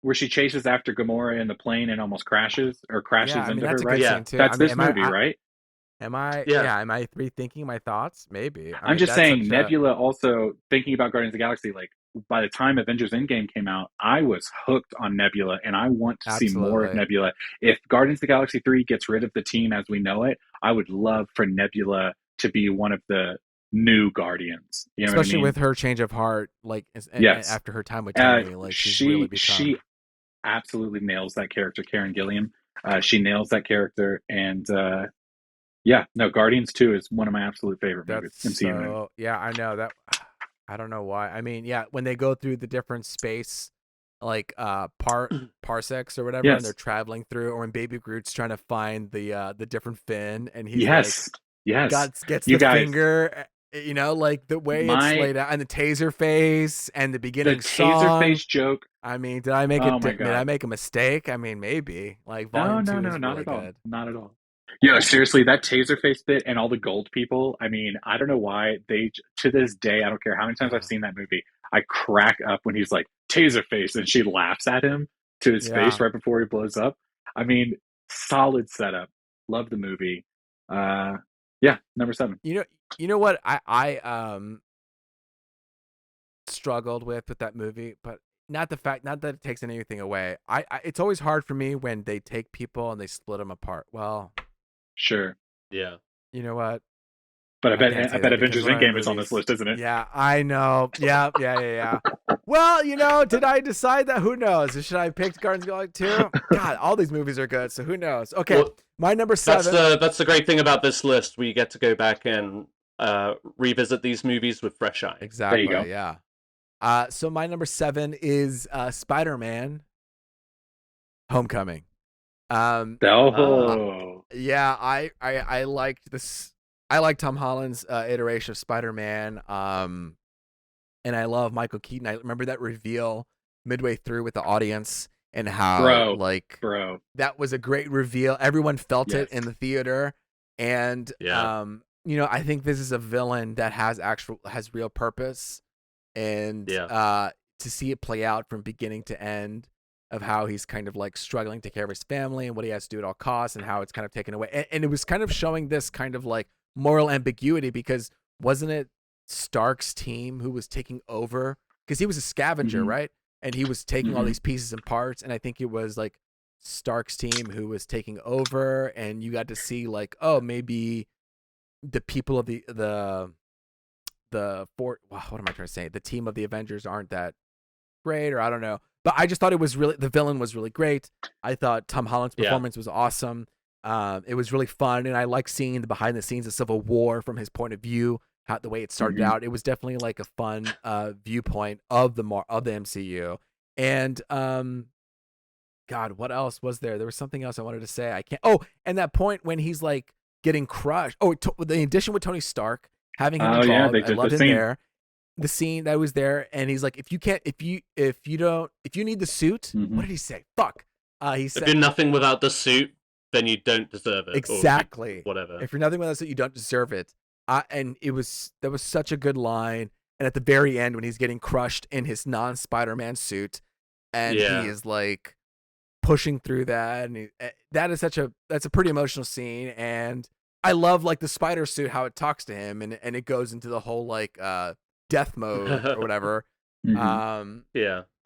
where she chases after Gamora in the plane and almost crashes or Yeah. crashes I mean, into her, that's a right? good Yeah, scene too. I That's mean, this movie, right? yeah. yeah, am I rethinking my thoughts? Maybe. I I'm mean, just that's saying, such a, Nebula also thinking about Guardians of the Galaxy, like by the time Avengers Endgame came out, I was hooked on Nebula and I want to see more of absolutely. Nebula. If Guardians of the Galaxy 3 gets rid of the team as we know it, I would love for Nebula to be one of the new Guardians. You know what I Especially mean? with her change of heart, like Yes. after her time with Tony, like she's really She become. absolutely nails that character, Karen Gilliam. She nails that character, and yeah, no, Guardians 2 is one of my absolute favorite That's movies, MCU movies. so. Yeah, I know that. I don't know why. I mean, yeah, when they go through the different space, like parsecs or whatever, and they're Yes, traveling through, or when Baby Groot's trying to find the different fin, and he's like, yes, yes. gets You the guys, finger, like the way it's my laid out, and the taser face, and the the beginning taser song. face joke. I mean, did I make Oh my did I god. make a mistake? I mean, maybe. Like No, Volume no, Two no, is not really at all. good. Not at all. Yeah, seriously, that taser face bit and all the gold people. I mean, I don't know why to this day, I don't care how many times I've Yeah, seen that movie, I crack up when he's like, taser face, and she laughs at him to his face yeah. right before he blows up. I mean, solid setup. Love the movie. Yeah, number 7. You know what I struggled with that movie, but not that it takes anything away. It's always hard for me when they take people and they split them apart. Well, Sure. Yeah. you know what? But I can't I say bet that because Avengers one of the Endgame is on this movies. list, isn't it? Yeah, I know. Yeah, yeah, yeah, yeah. Well, did I decide that? Who knows? Should I have picked Guardians of the Galaxy 2? God, all these movies are good, so who knows? Okay, Well, my number 7. that's the great thing about this list. We get to go back and revisit these movies with fresh eyes. There you go. Exactly, yeah. So my number 7 is Spider-Man: Homecoming. Oh, Yeah, I liked this. I like Tom Holland's iteration of Spider-Man. And I love Michael Keaton. I remember that reveal midway through with the audience and how bro. that was a great reveal. Everyone felt it Yes. in the theater, and Yeah. I think this is a villain that has real purpose, and Yeah. to see it play out from beginning to end of how he's kind of like struggling to take care of his family and what he has to do at all costs and how it's kind of taken away. And it was kind of showing this kind of like moral ambiguity because wasn't it Stark's team who was taking over? Because he was a scavenger, Mhm. right? And he was taking all Mhm. these pieces and parts. And I think it was like Stark's team who was taking over. And you got to see like, oh, maybe the people of what am I trying to say? The team of the Avengers aren't that great, or I don't know. But I just thought the villain was really great. I thought Tom Holland's Yeah. performance was awesome. It was really fun, and I like seeing the behind the scenes of Civil War from his point of view, the way it started Mhm. out. It was definitely like a fun viewpoint of the MCU. And God, what else was there? There was something else I wanted to say. I can't. Oh, and that point when he's like getting crushed. Oh, the addition with Tony Stark, having him Oh yeah, involved. they I did loved the him scene. there. The scene that was there, and he's like, if you need the suit, Mhm. what did he say? Fuck. He If said you're nothing without the suit, then you don't deserve it. exactly. Or whatever. If you're nothing without the suit, you don't deserve it. And that was such a good line. And at the very end, when he's getting crushed in his non-Spider-Man suit, and he is like pushing through that, and that's a pretty emotional scene. And I love like the spider suit, how it talks to him, and it goes into the whole like death mode or whatever. Yeah,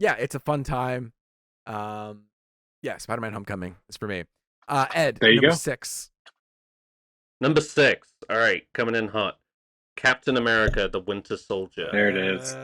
it's a fun time. Spider-Man: Homecoming is for me. Ed, There you number go. 6. Number 6. All right, coming in hot. Captain America: The Winter Soldier. There it is.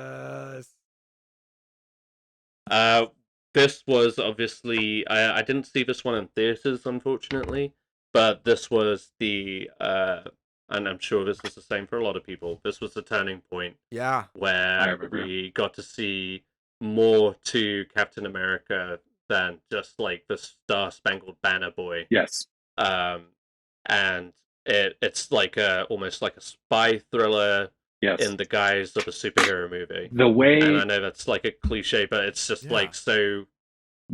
This was obviously I didn't see this one in theaters, unfortunately, but this was the and I'm sure this is the same for a lot of people. This was the turning point. Yeah, where we got to see more to Captain America than just like the Star Spangled Banner boy. Yes. And it's like almost like a spy thriller in the guise of a superhero movie. The way, and I know that's like a cliche, but it's just like so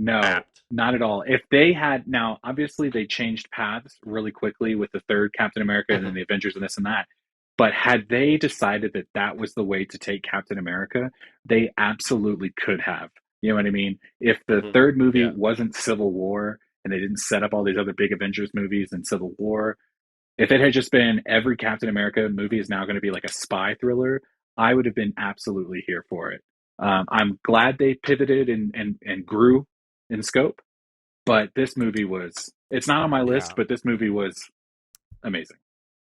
apt. Not at all. If they had, now obviously they changed paths really quickly with the third Captain America and then the Avengers and this and that. But had they decided that that was the way to take Captain America, they absolutely could have. You know what I mean? If the third movie wasn't Civil War and they didn't set up all these other big Avengers movies and Civil War, if it had just been every Captain America movie is now going to be like a spy thriller, I would have been absolutely here for it. I'm glad they pivoted and grew in scope, but this movie it's not on my list, but this movie was amazing.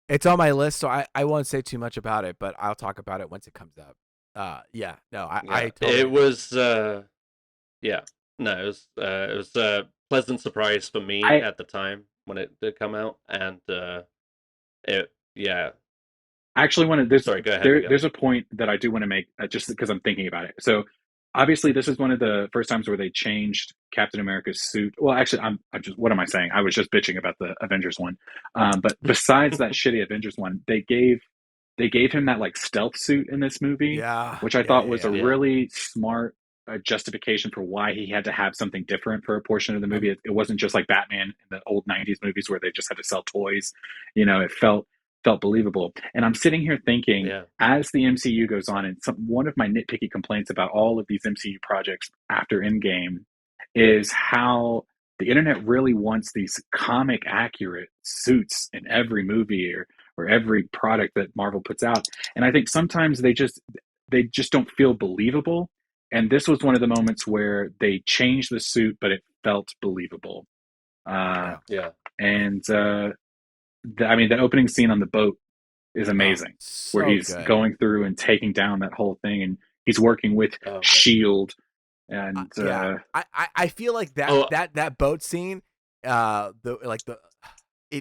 It's on my list, so I won't say too much about it, but I'll talk about it once it comes up. I totally... It was it was a pleasant surprise for me at the time when it did come out, and I actually want to. Sorry, go ahead. There's a point that I do want to make, just because I'm thinking about it. So, obviously, this is one of the first times where they changed Captain America's suit. Well, actually, I'm just. What am I saying? I was just bitching about the Avengers one. But besides that shitty Avengers one, they gave him that like stealth suit in this movie, which I thought was a really smart justification for why he had to have something different for a portion of the movie. It wasn't just like Batman in the old '90s movies where they just had to sell toys. You know, it felt believable. And I'm sitting here thinking, as the MCU goes on, and one of my nitpicky complaints about all of these MCU projects after Endgame is how the internet really wants these comic accurate suits in every movie or every product that Marvel puts out. And I think sometimes they just don't feel believable. And this was one of the moments where they changed the suit, but it felt believable. And the opening scene on the boat is amazing, where he's going through and taking down that whole thing, and he's working with S.H.I.E.L.D. And I feel like that boat scene, you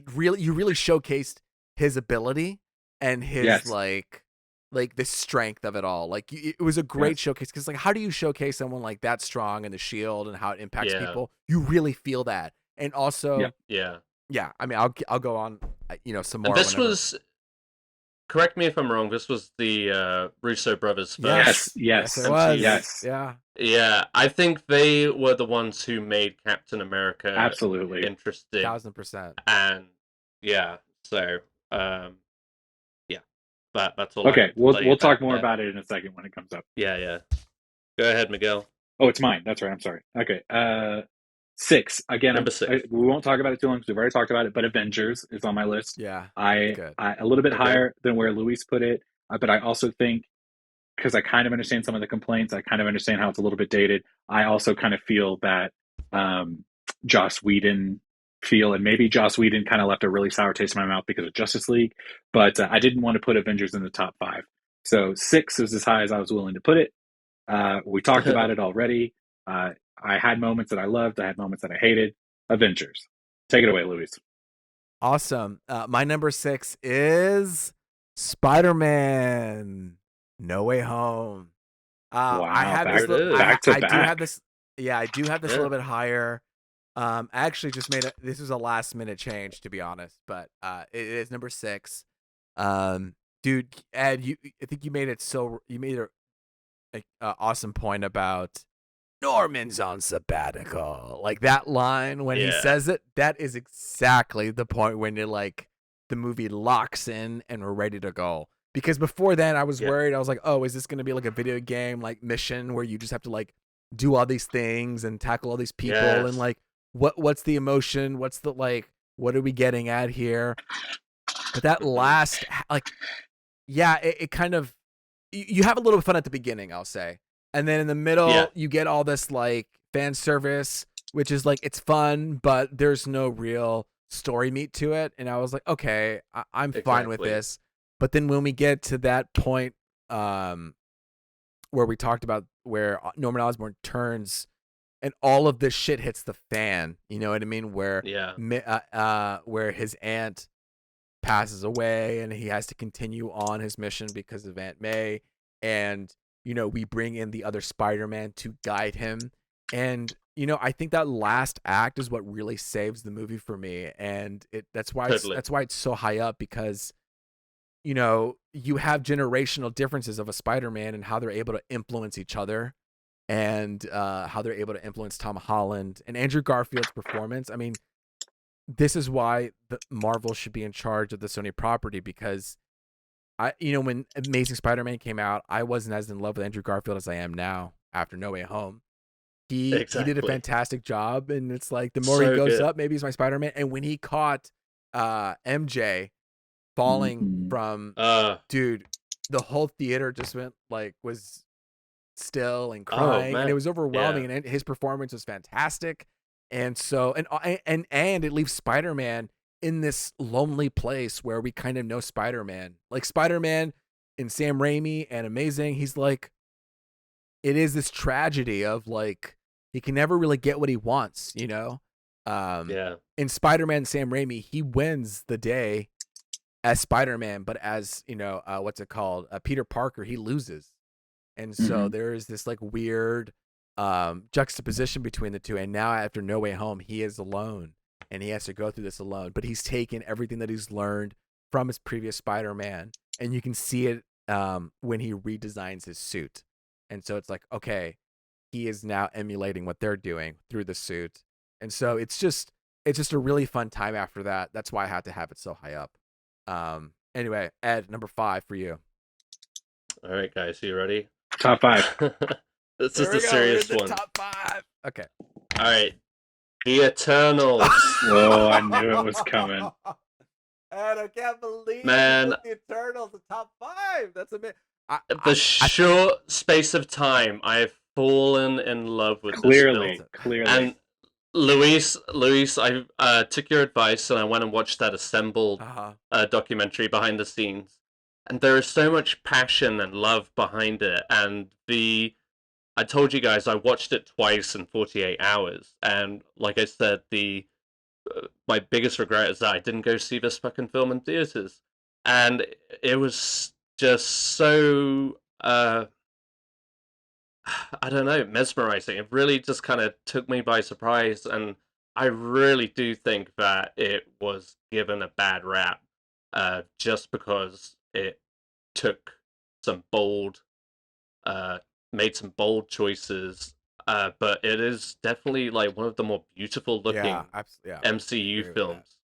really showcased his ability and his like the strength of it all. Like it was a great showcase, because like, how do you showcase someone like that strong and the shield and how it impacts people? You really feel that. And also, I mean, I'll go on, some more. And this was, correct me if I'm wrong, this was the Russo brothers first. Yes, it was. Yes. Yeah, I think they were the ones who made Captain America absolutely interesting. 1000%. And that's all. Okay, we'll talk more about it in a second when it comes up. Yeah. Go ahead, Miguel. Oh, it's mine. That's right. I'm sorry. Okay. 6 again. Number 6. We won't talk about it too long because we've already talked about it. But Avengers is on my list. Yeah, I a little bit higher than where Luis put it, but I also think, because I kind of understand some of the complaints, I kind of understand how it's a little bit dated. I also kind of feel that Joss Whedon feel, and maybe Joss Whedon kind of left a really sour taste in my mouth because of Justice League. But I didn't want to put Avengers in the top 5, so 6 is as high as I was willing to put it. We talked about it already. I had moments that I loved. I had moments that I hated. Avengers. Take it away, Luis. Awesome. My number 6 is Spider-Man: No Way Home. Wow, I have back this. to back. Do have this. Yeah, I do have this a little bit higher. I actually just made this was a last minute change, to be honest, but it is number 6. Dude, Ed, I think you made an awesome point about Norman's on sabbatical. Like that line when he says it, that is exactly the point when you're like, the movie locks in and we're ready to go. Because before then I was worried. I was like, oh, is this going to be like a video game like mission where you just have to like do all these things and tackle all these people and like what's the emotion? What's the like what are we getting at here? But that last like it kind of you have a little fun at the beginning, I'll say. And then in the middle you get all this like fan service, which is like it's fun, but there's no real story meat to it. And I was like, okay, I'm fine with this. But then when we get to that point where we talked about where Norman Osborn turns and all of this shit hits the fan, you know what I mean? Where where his aunt passes away and he has to continue on his mission because of Aunt May, and you know we bring in the other Spider-Man to guide him, and you know I think that last act is what really saves the movie for me, and that's why it's so high up, because you know you have generational differences of a Spider-Man and how they're able to influence each other, and how they're able to influence Tom Holland and Andrew Garfield's performance. I mean, this is why Marvel should be in charge of the Sony property, because when Amazing Spider-Man came out, I wasn't as in love with Andrew Garfield as I am now after No Way Home. He did a fantastic job, and it's like the more he goes up, maybe he's my Spider-Man. And when he caught MJ falling from, dude, the whole theater just was still and crying, and it was overwhelming. And his performance was fantastic. And so, and it leaves Spider-Man in this lonely place where we kind of know Spider-Man. Like Spider-Man in Sam Raimi and Amazing, he's like, it is this tragedy of like, he can never really get what he wants, you know? In Spider-Man Sam Raimi, he wins the day as Spider-Man, but as, you know, what's it called? Peter Parker, he loses. And so there is this like weird juxtaposition between the two, and now after No Way Home he is alone and he has to go through this alone, but he's taken everything that he's learned from his previous Spider-Man, and you can see it when he redesigns his suit. And so it's like, okay, he is now emulating what they're doing through the suit, and so it's just a really fun time after that. That's why I had to have it so high up. Anyway, Ed, number 5 for you. All right, guys, you ready? Top 5. This is the serious one. Top 5. Okay. All right. The Eternals. Whoa, I knew it was coming. And I can't believe Man, the Eternals, the top 5. That's amazing. Short space of time, I have fallen in love with clearly, this film. Clearly. And Luis, I took your advice and I went and watched that assembled documentary behind the scenes. And there is so much passion and love behind it. And I told you guys I watched it twice in 48 hours. And like I said, my biggest regret is that I didn't go see this fucking film in theaters. And it was just so, I don't know, mesmerizing. It really just kind of took me by surprise. And I really do think that it was given a bad rap just because it took some made some bold choices, but it is definitely like one of the more beautiful looking MCU films.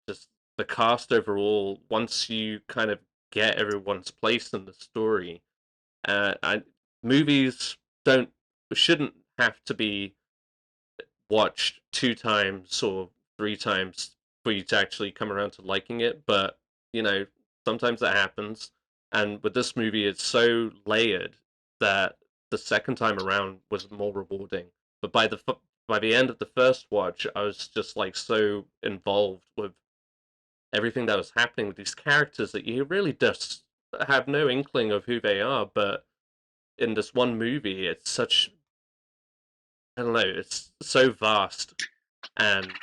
Just the cast overall, once you kind of get everyone's place in the story, movies shouldn't have to be watched 2 times or 3 times for you to actually come around to liking it, but you know, sometimes that happens. And with this movie, it's so layered that the second time around was more rewarding. But by the end of the first watch, I was just like so involved with everything that was happening with these characters that you really just have no inkling of who they are. But in this one movie, it's such, I don't know, it's so vast and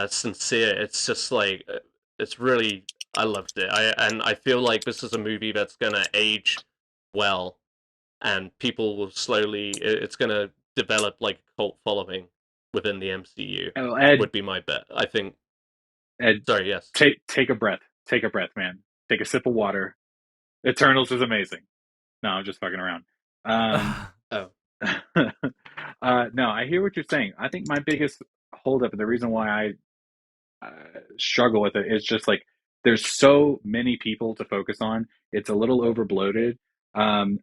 sincere. It's just like, it's really, I loved it. I feel like this is a movie that's gonna age well, and people will it's gonna develop like a cult following within the MCU. Oh, Ed, would be my bet. I think. Ed, sorry, yes. Take a breath. Take a breath, man. Take a sip of water. Eternals is amazing. No, I'm just fucking around. No, I hear what you're saying. I think my biggest holdup and the reason why struggle with it. It's just like there's so many people to focus on. It's a little over bloated. Um,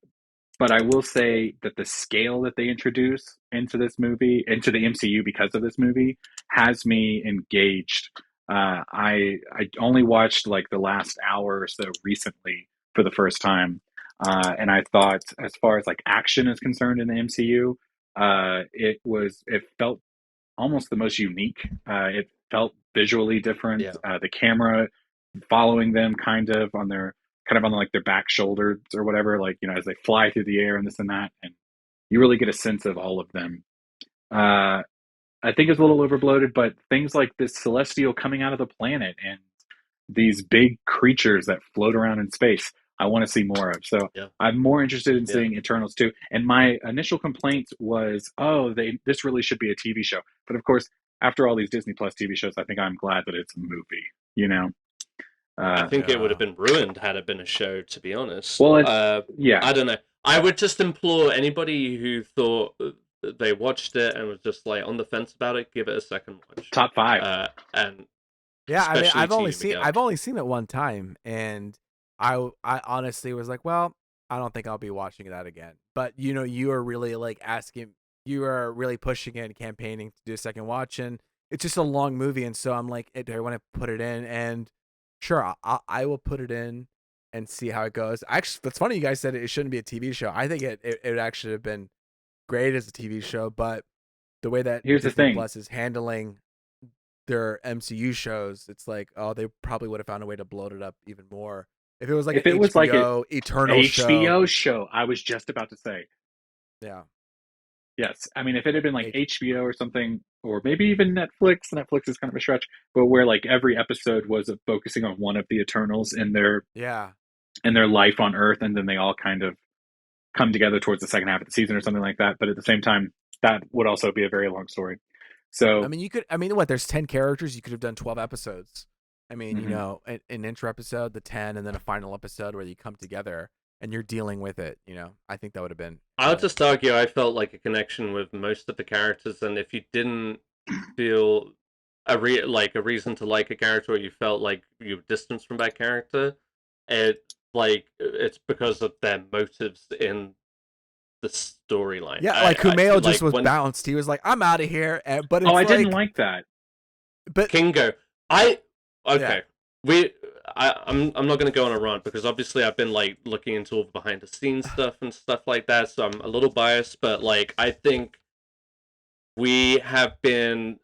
but I will say that the scale that they introduce into this movie, into the MCU because of this movie, has me engaged. I only watched like the last hour or so recently for the first time, and I thought, as far as like action is concerned in the MCU, it felt almost the most unique. It felt visually different. Yeah. The camera following them kind of on like their back shoulders or whatever, like, as they fly through the air and this and that, and you really get a sense of all of them. Uh, I think it's a little overbloated, but things like this celestial coming out of the planet and these big creatures that float around in space, I want to see more of. So Yeah. I'm more interested in Yeah. seeing Eternals too. And my initial complaint was, oh, this really should be a TV show. But of course, after all these Disney Plus TV shows, I think I'm glad that it's a movie. I think it would have Yeah. been ruined had it been a show, to be honest. Well, yeah, I don't know. I would just implore anybody who thought they watched it and was just like on the fence about it, give it a second watch. top 5. And Yeah, I mean, especially to you, Miguel. I've only seen it one time, and I honestly was like, well, I don't think I'll be watching that again. But you are really like you are really pushing it and campaigning to do a second watch, and it's just a long movie, and so I'm like, do I want to put it in? And sure, I will put it in and see how it goes. Actually, it's funny you guys said it shouldn't be a TV show. I think it would actually have been great as a TV show, but the way that Here's the Disney thing. Plus is handling their MCU shows, it's like, oh, they probably would have found a way to bloat it up even more. If it was like If an it was like HBO Eternal HBO show, I was just about to say. yeah. Yes. I mean, if it had been like H- HBO or something, or maybe even Netflix is kind of a stretch, but where like every episode was focusing on one of the Eternals in Yeah. their life on Earth, and then they all kind of come together towards the second half of the season or something like that. But at the same time, that would also be a very long story. So, I mean, what? There's 10 characters. You could have done 12 episodes. I mean, mhm. an intro episode, the 10, and then a final episode where you come together and you're dealing with it. I think that would have been. I'll just argue I felt like a connection with most of the characters, and if you didn't feel like a reason to like a character, or you felt like you were distanced from that character, it's because of their motives in the storyline. Yeah, like Kumail just was when bounced. He was like, "I'm out of here." But Oh, I it's didn't like that. but Kingo, Yeah. okay. I'm not gonna go on a rant because obviously I've been like looking into all the behind the scenes stuff and stuff like that, so I'm a little biased, but like I think we have been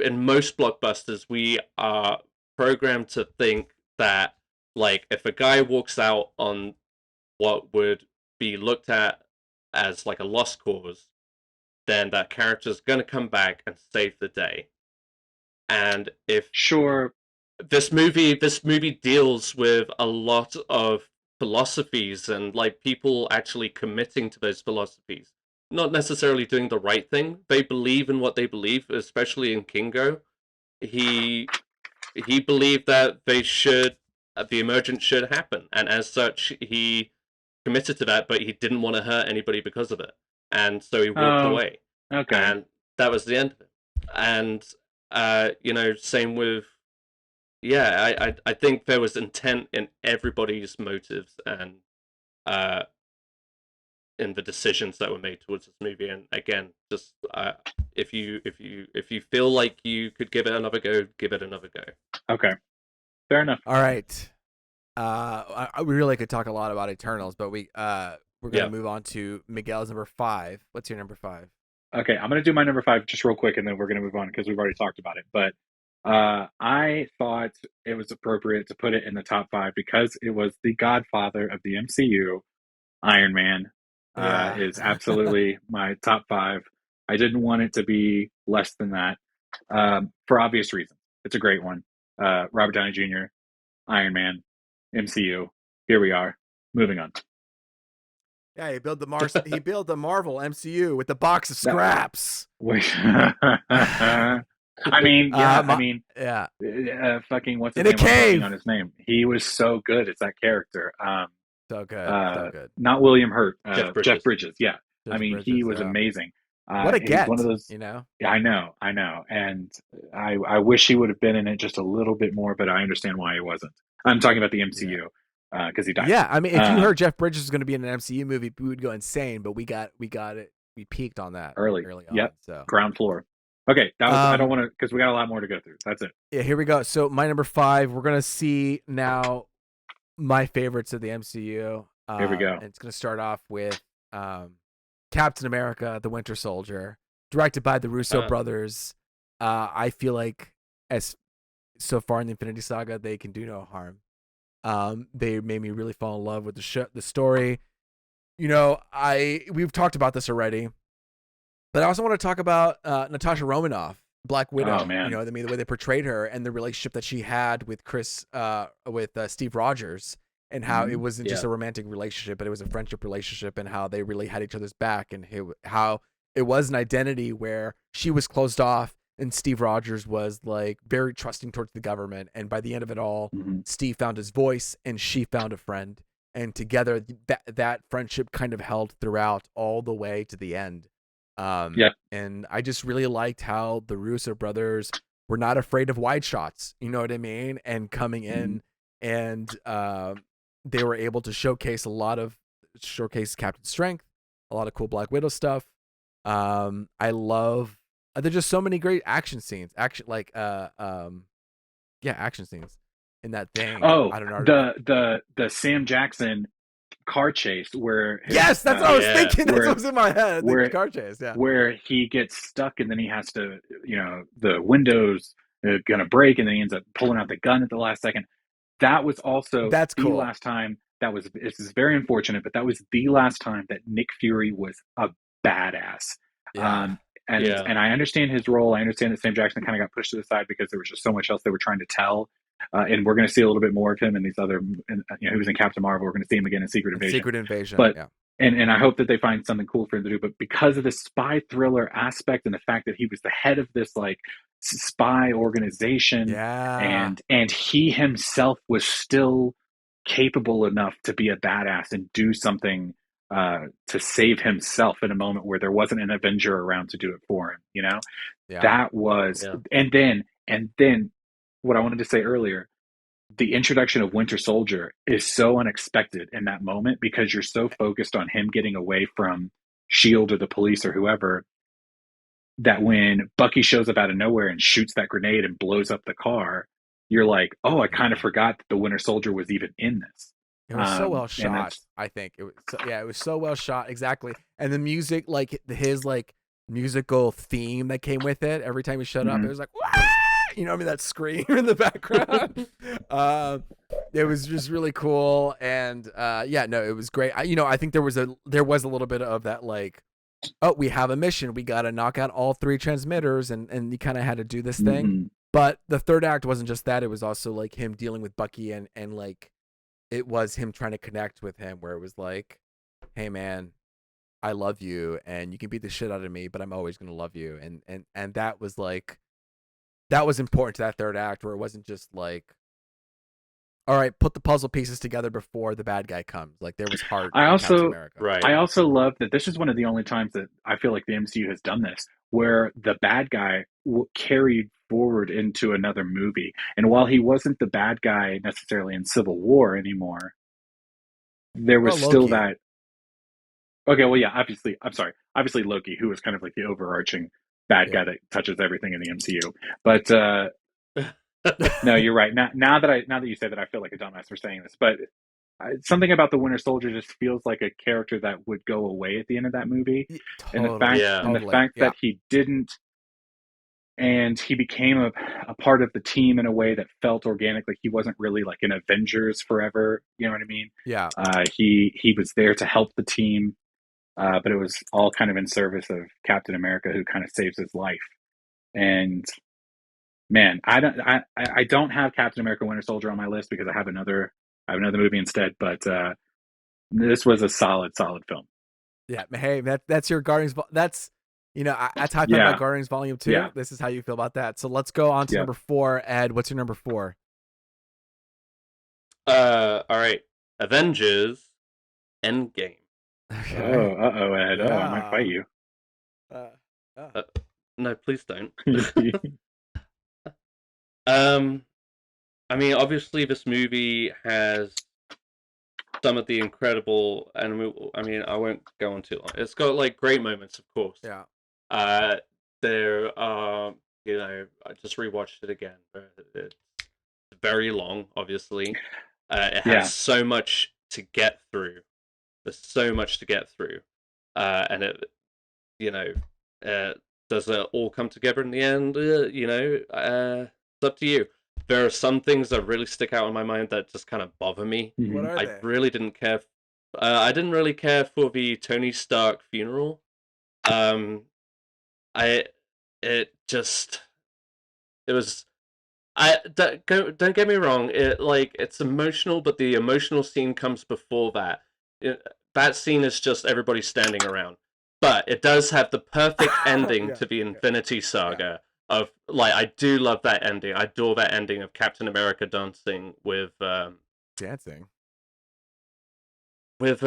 in most blockbusters we are programmed to think that like if a guy walks out on what would be looked at as like a lost cause, then that character's gonna come back and save the day. And if Sure. this movie deals with a lot of philosophies and like people actually committing to those philosophies, not necessarily doing the right thing. They believe in what they believe, especially in Kingo. He believed that the emergence should happen, and as such he committed to that, but he didn't want to hurt anybody because of it, and so he walked Oh, away, okay. and that was the end of it. And same with I think there was intent in everybody's motives and in the decisions that were made towards this movie. And again, just if you feel like you could give it another go, give it another go. Okay. Fair enough. all right. We really could talk a lot about Eternals, but we're gonna move on to Miguel's number 5. What's your number 5? Okay, I'm going to do my number 5 just real quick, and then we're going to move on because we've already talked about it. But I thought it was appropriate to put it in the top 5 because it was the godfather of the MCU. Iron Man Yeah. is absolutely my top 5. I didn't want it to be less than that for obvious reasons. It's a great one. Robert Downey Jr., Iron Man, MCU. Here we are. Moving on. Yeah, he built the Marvel MCU with the box of That- scraps. Wait. I mean, yeah, Yeah, fucking what's his in a name? I'm blanking cave. on his name. He was so good as that character. So good. So good. Not William Hurt. Jeff Jeff Bridges. Bridges. Yeah, I Jeff mean, he Bridges, was yeah. amazing. What a He's one of get, those. you know? Yeah, I know, and I wish he would have been in it just a little bit more, but I understand why he wasn't. I'm talking about the Yeah. MCU because he dies. Yeah, I mean, if you Um, heard Jeff Bridges was going to be in an MCU movie, we would go insane. But we got it. We peaked on that early, early on. yep, So, ground floor. Okay, that was. I don't um, want to because we got a lot more to go through. That's it. yeah, here we go. So my number 5, we're gonna see now my favorites of the MCU. Here we go. And it's gonna start off with um, Captain America: The Winter Soldier, directed by the Russo brothers. I feel like as so far in the Infinity Saga, they can do no harm. They made me really fall in love with the story. You know, we've talked about this already, but I also want to talk about Natasha Romanoff, Black Oh Widow. You man. know, the way they portrayed her and the relationship that she had with Steve Rogers, and how it Hmm. wasn't just Yeah. a romantic relationship, but it was a friendship relationship, and how they really had each other's back, and how it was an identity where she was closed off and Steve Rogers was like very trusting towards the government. And by the end of it all, Hmm. Steve found his voice and she found a friend. And together, that friendship kind of held throughout all the way to the end. Yeah. And I just really liked how the Russo brothers were not afraid of wide shots. You know what I mean? And coming Hmm. in, and they were able to showcase Captain Strength, a lot of cool Black Widow stuff. I love. There's just so many great action scenes. Action scenes in that thing. Oh, I don't know. the Sam Jackson car chase where his Yes, that's what I was Yeah. thinking. That's what where was in my head. The where car chase. Yeah. where he gets stuck and then he has to, the windows gonna break and then he ends up pulling out the gun at the last second. That was also That's the cool. last time. This is very unfortunate, but that was the last time that Nick Fury was a badass. Yeah. Um, and Yeah. and I understand his role. I understand that Sam Jackson kind of got pushed to the side because there was just so much else they were trying to tell. And we're going to see a little bit more of him in these other. He was in Captain Marvel. We're going to see him again in Secret And Invasion. Secret Invasion. But Yeah. and I hope that they find something cool for him to do. But because of the spy thriller aspect and the fact that he was the head of this like spy organization, Yeah. and he himself was still capable enough to be a badass and do something to save himself in a moment where there wasn't an Avenger around to do it for him. Yeah. That was, Yeah. and then what I wanted to say earlier, the introduction of Winter Soldier is so unexpected in that moment because you're so focused on him getting away from Shield or the police or whoever, that when Bucky shows up out of nowhere and shoots that grenade and blows up the car, you're like, oh, I kind of Yeah. forgot that the Winter Soldier was even in this. It was so well And shot. that's I think it was. It was so well shot. Exactly. And the music, like his like musical theme that came with it. Every time he showed up, it mhm. was like, "Wah!" You know, what I mean, that scream in the background. uh, it was just really cool. And yeah, no, it was great. I think there was a little bit of that, like, oh, we have a mission. We got to knock out all 3 transmitters, and you kind of had to do this thing. Mhm. But the third act wasn't just that. It was also like him dealing with Bucky, and like it was him trying to connect with him, where it was like, hey man, I love you and you can beat the shit out of me, but I'm always going to love you. And that was like, that was important to that third act, where it wasn't just like, all right, put the puzzle pieces together before the bad guy comes. Like there was heart I in Captain also America. Right. I also love that this is one of the only times that I feel like the MCU has done this, where the bad guy carried forward into another movie. And while he wasn't the bad guy necessarily in Civil War anymore, there was Well, still Loki. that. Okay, well, yeah, obviously, I'm sorry. Obviously, Loki, who was kind of like the overarching bad Yeah. guy that touches everything in the MCU. But no, you're right. Now that you say that, I feel like a dumbass for saying this. But something about the Winter Soldier just feels like a character that would go away at the end of that movie, and the Totally. fact Yeah. and the Totally. fact Yeah. that he didn't, and he became a part of the team in a way that felt organic. Like he wasn't really like an Avengers forever. You know what I mean? Yeah. He was there to help the team, but it was all kind of in service of Captain America, who kind of saves his life. And man, I don't have Captain America: Winter Soldier on my list because I have another movie instead. But this was a solid film. Yeah. Hey, that's your Guardians. That's, that's how I felt about Yeah, Guardians Volume 2. yeah, This is how you feel about that. So let's go on to yeah. number 4. Ed, what's your number 4? All right. Avengers Endgame. Oh, Okay. Ed. Oh, I might Yeah. fight you. Uh, oh. No, please don't. I mean, obviously, this movie has some of the incredible, and I mean, I won't go on too long. It's got like great moments, of course. Yeah. Uh, there are, I just rewatched it again. It's very long, obviously. It Yeah. has so much to get through. There's so much to get through, and it, you know, does it all come together in the end? It's up to you. There are some things that really stick out in my mind that just kind of bother me. What are I they? really didn't care. I didn't really care for the Tony Stark funeral. I it just it was don't get me wrong. It's emotional, but the emotional scene comes before that. That scene is just everybody standing around, but it does have the perfect ending Yeah. to the Infinity Saga. Of like, I do love that ending. I adore that ending of Captain America dancing Dancing. with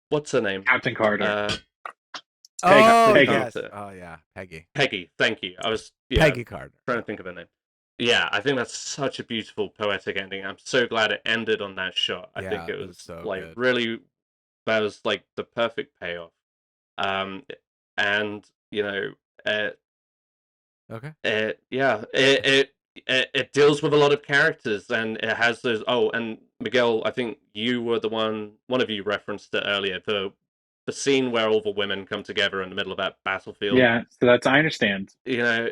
what's her name? Captain Carter. Oh Peggy. yes. Carter. Oh yeah. Peggy. Peggy. Thank you. I was Peggy Carter. trying to think of her name. Yeah, I think that's such a beautiful poetic ending. I'm so glad it ended on that shot. I think it was so like good. really, that was like the perfect payoff. Um, and Okay. it deals with a lot of characters, and it has those. Oh, and Miguel, I think you were the one of you referenced it earlier. The scene where all the women come together in the middle of that battlefield. Yeah, so that's I understand. You know,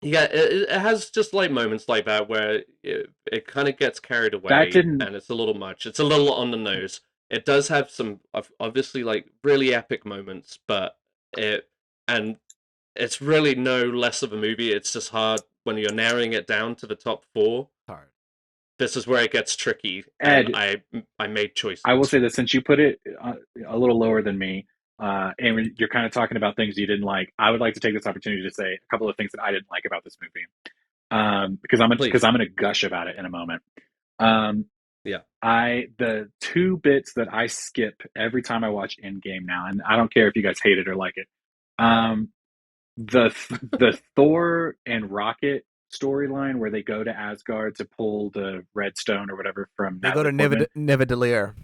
yeah, it has just like moments like that where it kind of gets carried That away didn't. and it's a little much. It's a little on the nose. It does have some obviously like really epic moments, but it and it's really no less of a movie. It's just hard when you're narrowing it down to the top four. Hard. This is where it gets tricky, and Ed, I made choices. I will say that since you put it a little lower than me, and you're kind of talking about things you didn't like, I would like to take this opportunity to say a couple of things that I didn't like about this movie. Because I'm gonna gush about it in a moment. Yeah. The two bits that I skip every time I watch Endgame now, and I don't care if you guys hate it or like it. The Thor and Rocket storyline where they go to Asgard to pull the redstone or whatever from They go to Natalie Portman. Nivedalier.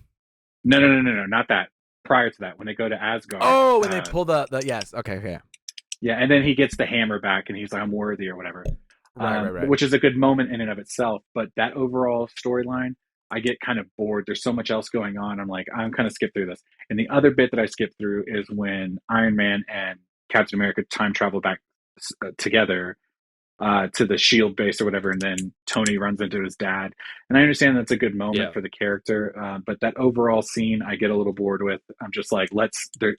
No, not that. Prior to that, when they go to Asgard. Oh, when they pull the yes. Okay, yeah. Yeah, and then he gets the hammer back and he's like, I'm worthy or whatever. Right. Which is a good moment in and of itself. But that overall storyline, I get kind of bored. There's so much else going on. I'm like, I'm kind of skip through this. And the other bit that I skip through is when Iron Man and Captain America time travel back together to the Shield base or whatever, and then Tony runs into his dad. And I understand that's a good moment for the character, but that overall scene, I get a little bored with. I'm just like, to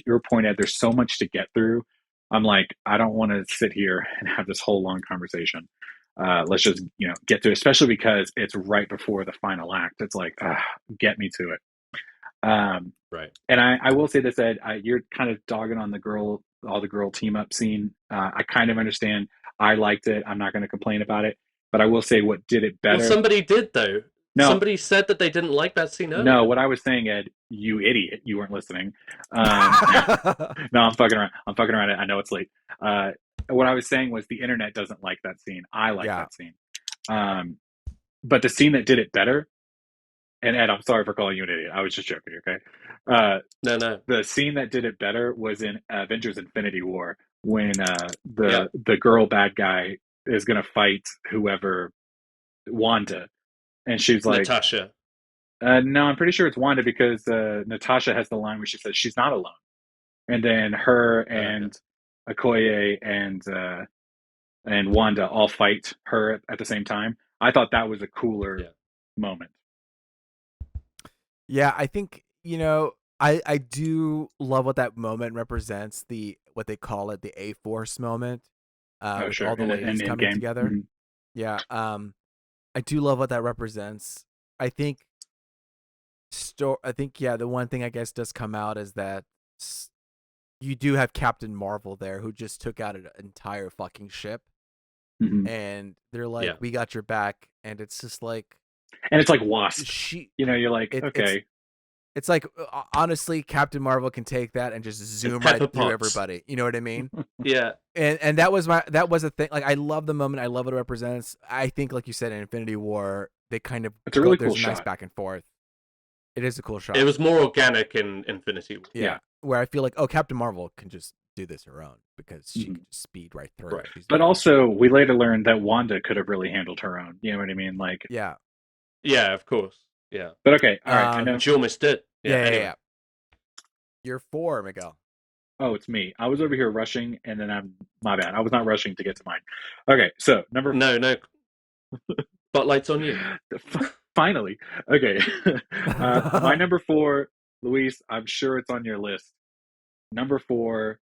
your point, Ed, there's so much to get through. I'm like, I don't want to sit here and have this whole long conversation. Let's just get to it, especially because it's right before the final act. It's like, get me to it. Right. And I will say this, Ed, you're kind of dogging on all the girl team up scene. I kind of understand. I liked it. I'm not going to complain about it. But I will say what did it better. Well, somebody did, though. No. Somebody said that they didn't like that scene earlier. No, what I was saying, Ed, you idiot. You weren't listening. No, I'm fucking around. I know it's late. What I was saying was the internet doesn't like that scene. I like that scene. But the scene that did it better, and Ed, I'm sorry for calling you an idiot. I was just joking, okay? No. The scene that did it better was in Avengers Infinity War when the girl bad guy is going to fight whoever, Wanda. And she's like... Natasha. No, I'm pretty sure it's Wanda because Natasha has the line where she says she's not alone. And then her and Okoye and Wanda all fight her at the same time. I thought that was a cooler moment. Yeah, I think, I do love what that moment represents, what they call it, the A-Force moment. With all the ladies coming together. Mm-hmm. Yeah, I do love what that represents. I think the one thing I guess does come out is that you do have Captain Marvel there who just took out an entire fucking ship. Mm-hmm. And they're like, we got your back. And it's just like... And it's like Wasp. You're like, okay. It's like honestly, Captain Marvel can take that and just zoom right Pepper through Potts. everybody. You know what I mean? Yeah. And that was a thing. Like I love the moment. I love what it represents. I think, like you said, in Infinity War, they kind of It's a really cool there's a nice shot. back and forth. It is a cool shot. It was more organic in Infinity War. Yeah. Where I feel like, oh, Captain Marvel can just do this her own because she Mhm. can just speed right through. Right. She's But very- also, we later learned that Wanda could have really handled her own. You know what I mean? Like, yeah. Yeah, of course. Yeah. but okay, all right. I Um, know. And she almost did. Yeah, anyway. You're 4, Miguel. Oh, it's me. I was over here rushing, and then my bad. I was not rushing to get to mine. Okay, so number No. Spotlight's on you. finally. Okay, my number 4, Luis. I'm sure it's on your list. Number 4,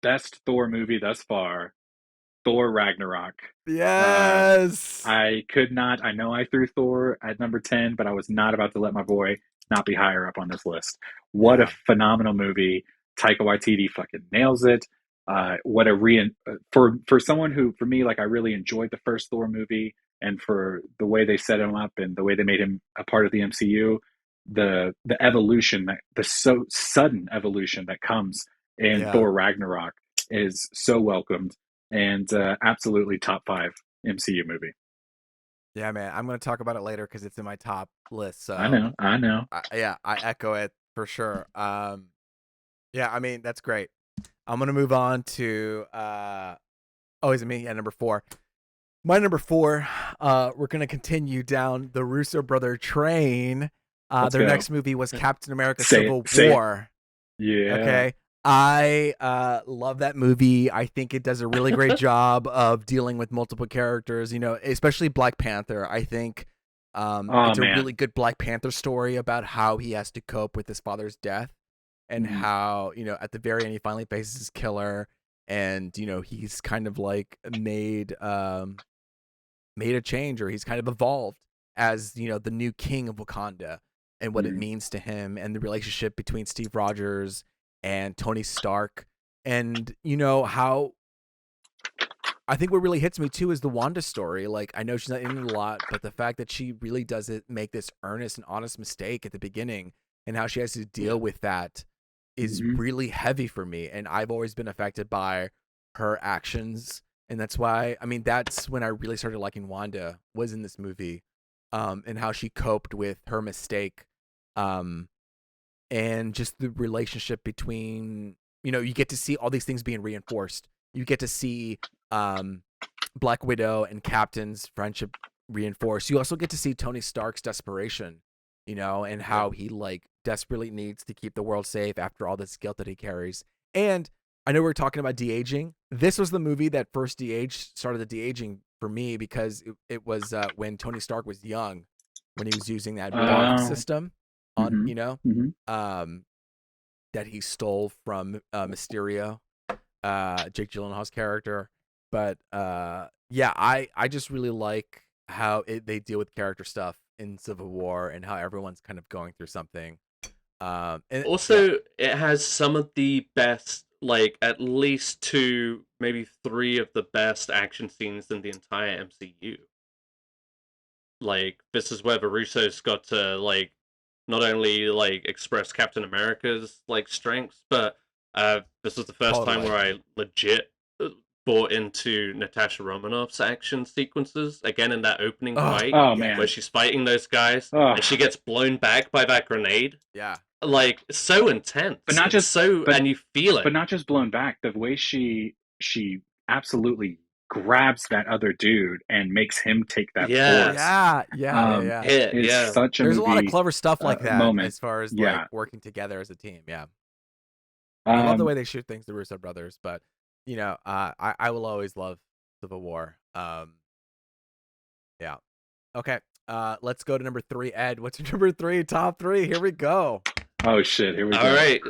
best Thor movie thus far, Thor Ragnarok. Yes. I could not. I know I threw Thor at number 10, but I was not about to let my boy not be higher up on this list. What a phenomenal movie! Taika Waititi fucking nails it. What a for someone who, for me, like I really enjoyed the first Thor movie, and for the way they set him up and the way they made him a part of the MCU, the evolution, the so sudden evolution that comes in Thor Ragnarok is so welcomed, and absolutely top 5 MCU movie. Yeah, man. I'm going to talk about it later because it's in my top list. So I know. I echo it for sure. Yeah, I mean, that's great. I'm going to move on to, is it me? Yeah, number 4. My number 4, we're going to continue down the Russo brother train. Their next movie was Captain America Civil War. Yeah. Okay. I love that movie. I think it does a really great job of dealing with multiple characters, you know, especially Black Panther. I think it's a really good Black Panther story about how he has to cope with his father's death and how, you know, at the very end he finally faces his killer, and, you know, he's kind of like made a change, or he's kind of evolved as, you know, the new king of Wakanda, and what it means to him, and the relationship between Steve Rogers and Tony Stark. And, you know, how I think what really hits me too is the Wanda story. Like, I know she's not in it a lot, but the fact that she really does make this earnest and honest mistake at the beginning, and how she has to deal with that is really heavy for me. And I've always been affected by her actions. And that's why, I mean, that's when I really started liking Wanda, was in this movie, and how she coped with her mistake. And just the relationship between, you know, you get to see all these things being reinforced. You get to see Black Widow and Captain's friendship reinforced. You also get to see Tony Stark's desperation, you know, and how he like desperately needs to keep the world safe after all this guilt that he carries. And I know we're talking about de-aging. This was the movie that first started the de-aging for me, because it was when Tony Stark was young, when he was using that bark system on, you know, that he stole from Mysterio, Jake Gyllenhaal's character. But yeah, I just really like how they deal with character stuff in Civil War, and how everyone's kind of going through something. And also, it has some of the best, like at least 2, maybe 3 of the best action scenes in the entire MCU. Like, this is where the Russos got to like not only like express Captain America's like strengths, but this was the first time where I legit bought into Natasha Romanoff's action sequences again in that opening fight. Man, where she's fighting those guys and she gets blown back by that grenade. Yeah, like so intense, but not just and you feel it, but not just blown back. The way she absolutely grabs that other dude and makes him take that force. Yeah. Such a There's movie, a lot of clever stuff like that moment. as far as like working together as a team. Yeah, I love the way they shoot things, the Russo brothers. But you know, I will always love Civil War. Yeah. Okay. Let's go to number 3. Ed, what's your number 3? Top 3. Here we go. Oh shit! Here we go. All right.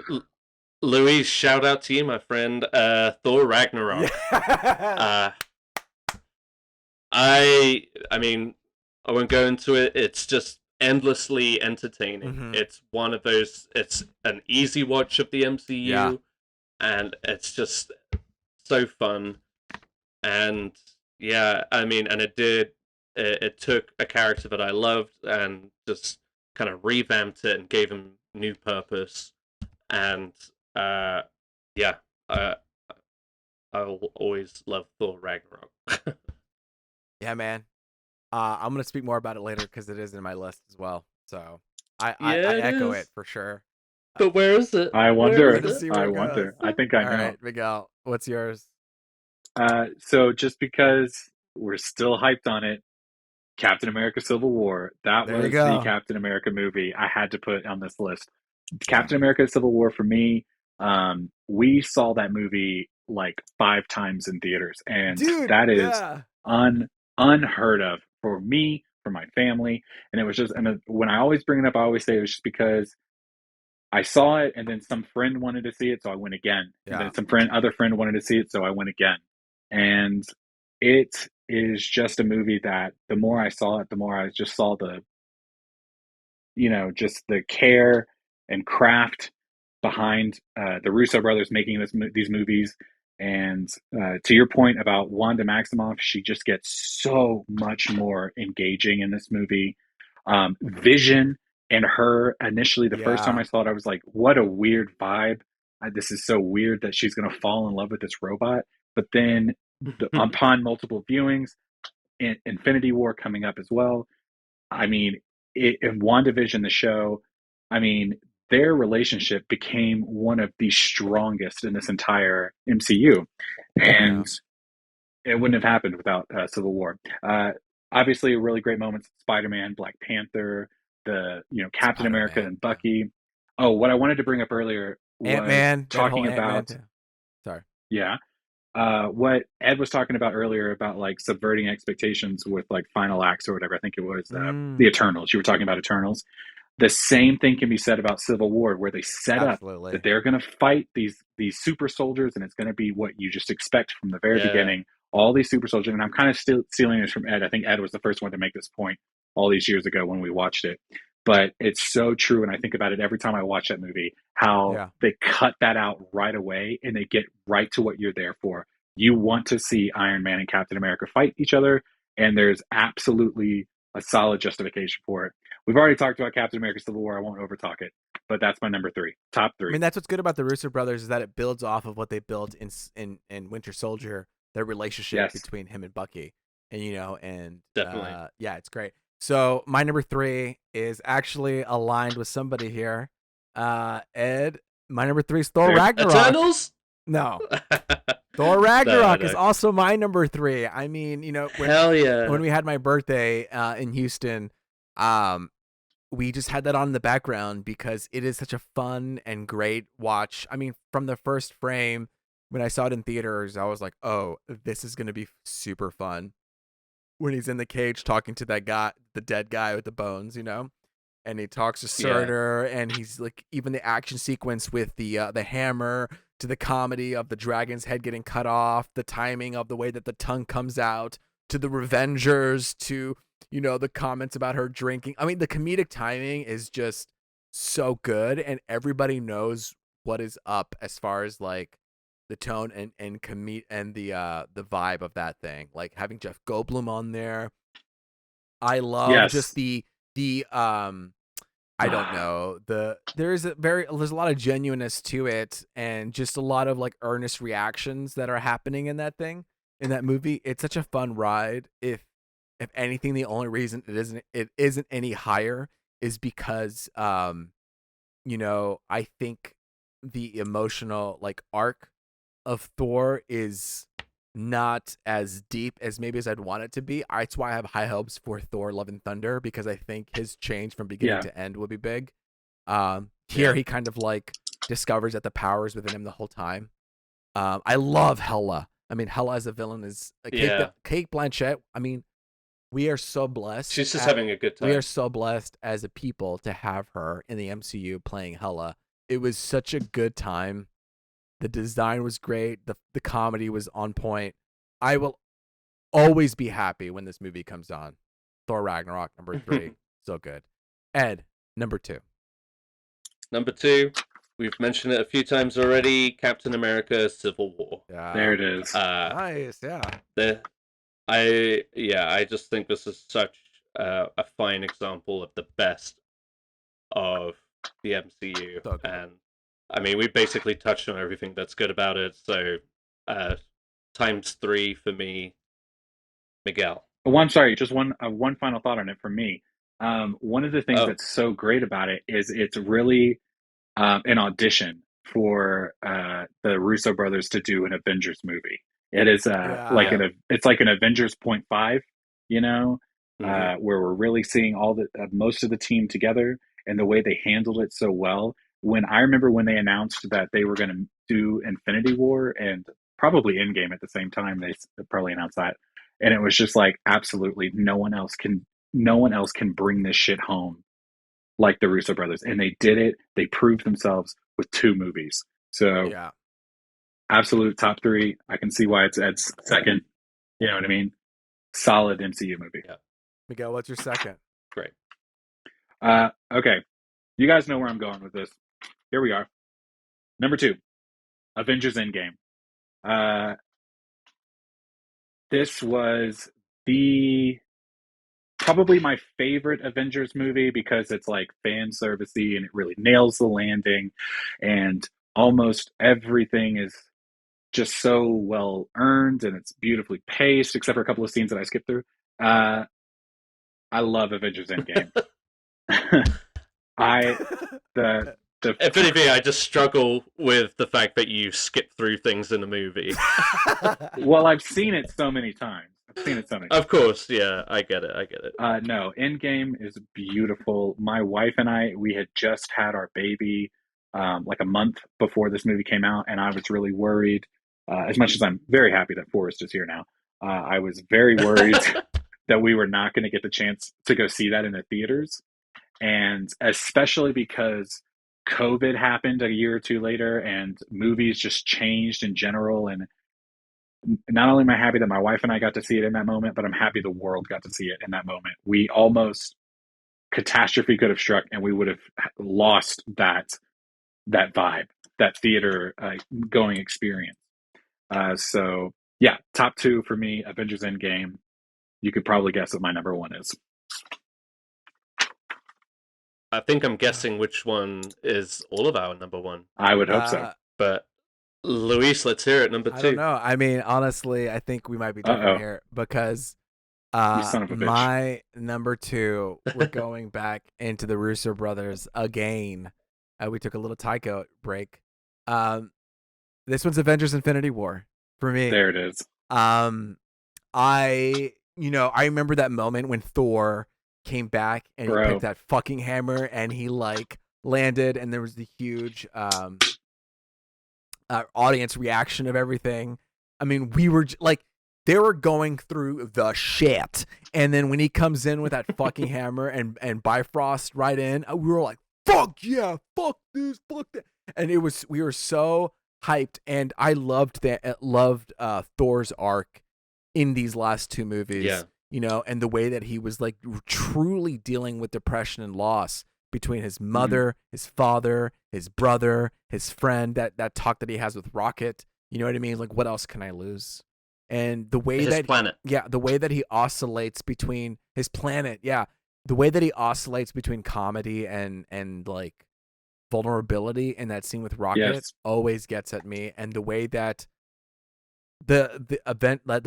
Luis, shout out to you, my friend. Thor Ragnarok. Yeah. I mean, I won't go into it. It's just endlessly entertaining. It's one of those. It's an easy watch of the MCU, and it's just so fun. And yeah, I mean, and it took a character that I loved and just kind of revamped it and gave him new purpose, and yeah, uh, I'll always love Thor Ragnarok. Yeah, man. I'm gonna speak more about it later because it is in my list as well. So I Yeah, it echo it is. for sure. But where is it? I Where is Let's wonder. it? see where I it goes. wonder. I think I All know. right, Miguel, what's yours? So just because we're still hyped on it, Captain America Civil War, that There you was the go. Captain America movie I had to put on this list. Yeah, Captain America Civil War for me, we saw that movie like 5 times in theaters, and dude. that is Yeah, un unheard of for me, for my family. And it was just, and when I always bring it up, I always say it was just because I saw it, and then some friend wanted to see it, so I went again. And yeah, then other friend wanted to see it, so I went again. And it is just a movie that the more I saw it, the more I just saw just the care and craft behind the Russo brothers making these movies. And to your point about Wanda Maximoff, she just gets so much more engaging in this movie. Vision and her initially, the first time yeah, I saw it, I was like, what a weird vibe. This is so weird that she's going to fall in love with this robot. But then upon multiple viewings, Infinity War coming up as well, I mean, in WandaVision, the show, I mean, their relationship became one of the strongest in this entire MCU. yeah. And it wouldn't have happened without Civil War. Obviously, really great moments: Spider-Man, Black Panther, Captain Spider America, Man. and Yeah. Bucky. Oh, what I wanted to bring up earlier Ant was Man. That whole talking Ant Man about, thing. Sorry. yeah, what Ed was talking about earlier about like subverting expectations with like final acts or whatever. I think it was the Mm, Eternals. You were talking about Eternals. The same thing can be said about Civil War, where they set up that absolutely. they're going to fight these super soldiers, and it's going to be what you just expect from the very Yeah. beginning. All these super soldiers, and I'm kind of still stealing this from Ed. I think Ed was the first one to make this point all these years ago when we watched it. But it's so true, and I think about it every time I watch that movie. How Yeah. they cut that out right away, and they get right to what you're there for. You want to see Iron Man and Captain America fight each other, and there's absolutely a solid justification for it. We've already talked about Captain America Civil War. I won't overtalk it, but that's my number three, top I three. mean, that's what's good about the Russo brothers is that it builds off of what they built in Winter Soldier, their relationship Yes. between him and Bucky, and Definitely. yeah, it's great. So my number three is actually aligned with somebody here, Ed. My number three is Thor There. Ragnarok. Eternals? No, Thor No, Ragnarok is no. also my number three. I mean, Hell when yeah. we had my birthday in Houston, um, we just had that on in the background because it is such a fun and great watch. I mean, from the first frame when I saw it in theaters, I was like, "Oh, this is gonna be super fun." When he's in the cage talking to that guy, the dead guy with the bones, and he talks to Yeah. Surtur, and he's like, even the action sequence with the hammer, to the comedy of the dragon's head getting cut off, the timing of the way that the tongue comes out, to the Revengers, to the comments about her drinking. I mean, the comedic timing is just so good, and everybody knows what is up as far as like the tone and the vibe of that thing. Like having Jeff Goldblum on there. I love just Yes. the I don't know. There's a lot of genuineness to it, and just a lot of like earnest reactions that are happening in that movie. It's such a fun ride. If anything, the only reason it isn't any higher is because I think the emotional like arc of Thor is not as deep as maybe as I'd want it to be. That's why I have high hopes for Thor: Love and Thunder, because I think his change from beginning Yeah. to end will be big. Here Yeah. he kind of like discovers that the power is within him the whole time. I love Hela. I mean, Hela as a villain is Yeah. Kate Blanchett. I mean, we are so blessed. She's just having a good We are time. so blessed as a people to have her in the MCU playing Hela. It was such a good time. The design was great. The comedy was on point. I will always be happy when this movie comes on. Thor Ragnarok, number three. So good. Ed, number two. Number two, we've mentioned it a few times already. Captain America: Civil War. There Yeah. it is. Nice. Yeah. I just think this is such a fine example of the best of the MCU. So good. And I mean, we basically touched on everything that's good about it. So, ×3 for me, Miguel. One, sorry, just one final thought on it from me. One of the things Oh, that's so great about it is it's really an audition for the Russo brothers to do an Avengers movie. It is like Yeah. yeah. it's like an Avengers point five, you know, Hmm. where we're really seeing all the most of the team together and the way they handled it so well. When I remember when they announced that they were going to do Infinity War and probably Endgame at the same time, they probably announced that, and it was just like absolutely no one else can bring this shit home like the Russo brothers, and they did it. They proved themselves with two movies. So Yeah. absolute top three. I can see why it's Ed's second. You know what I mean? Solid MCU movie. Yeah, Miguel, what's your second? great. Okay, you guys know where I'm going with this. Here we are. Number two, Avengers Endgame. Uh, this was the probably my favorite Avengers movie because it's like fan servicey and it really nails the landing, and almost everything is just so well earned and it's beautifully paced, except for a couple of scenes that I skipped through. Uh, I love Avengers Endgame. I the the If anything, I just struggle with the fact that you skip through things in the movie. well, I've seen it so many times. I've seen it so many times. Of course, yeah, I get it. I get it. No, Endgame is beautiful. My wife and I, we had just had our baby like a month before this movie came out, and I was really worried. As much as I'm very happy that Forrest is here now, I was very worried that we were not going to get the chance to go see that in the theaters. And especially because COVID happened a year or two later and movies just changed in general. And not only am I happy that my wife and I got to see it in that moment, but I'm happy the world got to see it in that moment. We almost catastrophe could have struck and we would have lost that vibe, that theater going experience. So yeah, top two for me, Avengers Endgame. You could probably guess what my number one is. I think I'm guessing which one is all of our number one. I would hope so. But Luis, let's hear it. Number I don't two. know. I mean, honestly, I think we might be Uh different oh, here because you son of a bitch. my number two, we're going back into the Russo brothers again. We took a little Tycho break. Um, this one's Avengers Infinity War for me. There it is. I remember that moment when Thor came back and he Bro. picked that fucking hammer and he like landed and there was the huge audience reaction of everything. I mean, we were like, they were going through the shit, and then when he comes in with that fucking hammer and Bifrost right in, we were like, "Fuck yeah, fuck this, fuck that," and we were so hyped, and I loved Thor's arc in these last two movies. Yeah. And the way that he was like truly dealing with depression and loss between his mother, his father, his brother, his friend, that talk that he has with Rocket. You know what I mean? Like, what else can I lose? And the way His planet. the way that he oscillates between his planet, the way that he oscillates between comedy and like vulnerability in that scene with Rocket always gets at me. And the way that the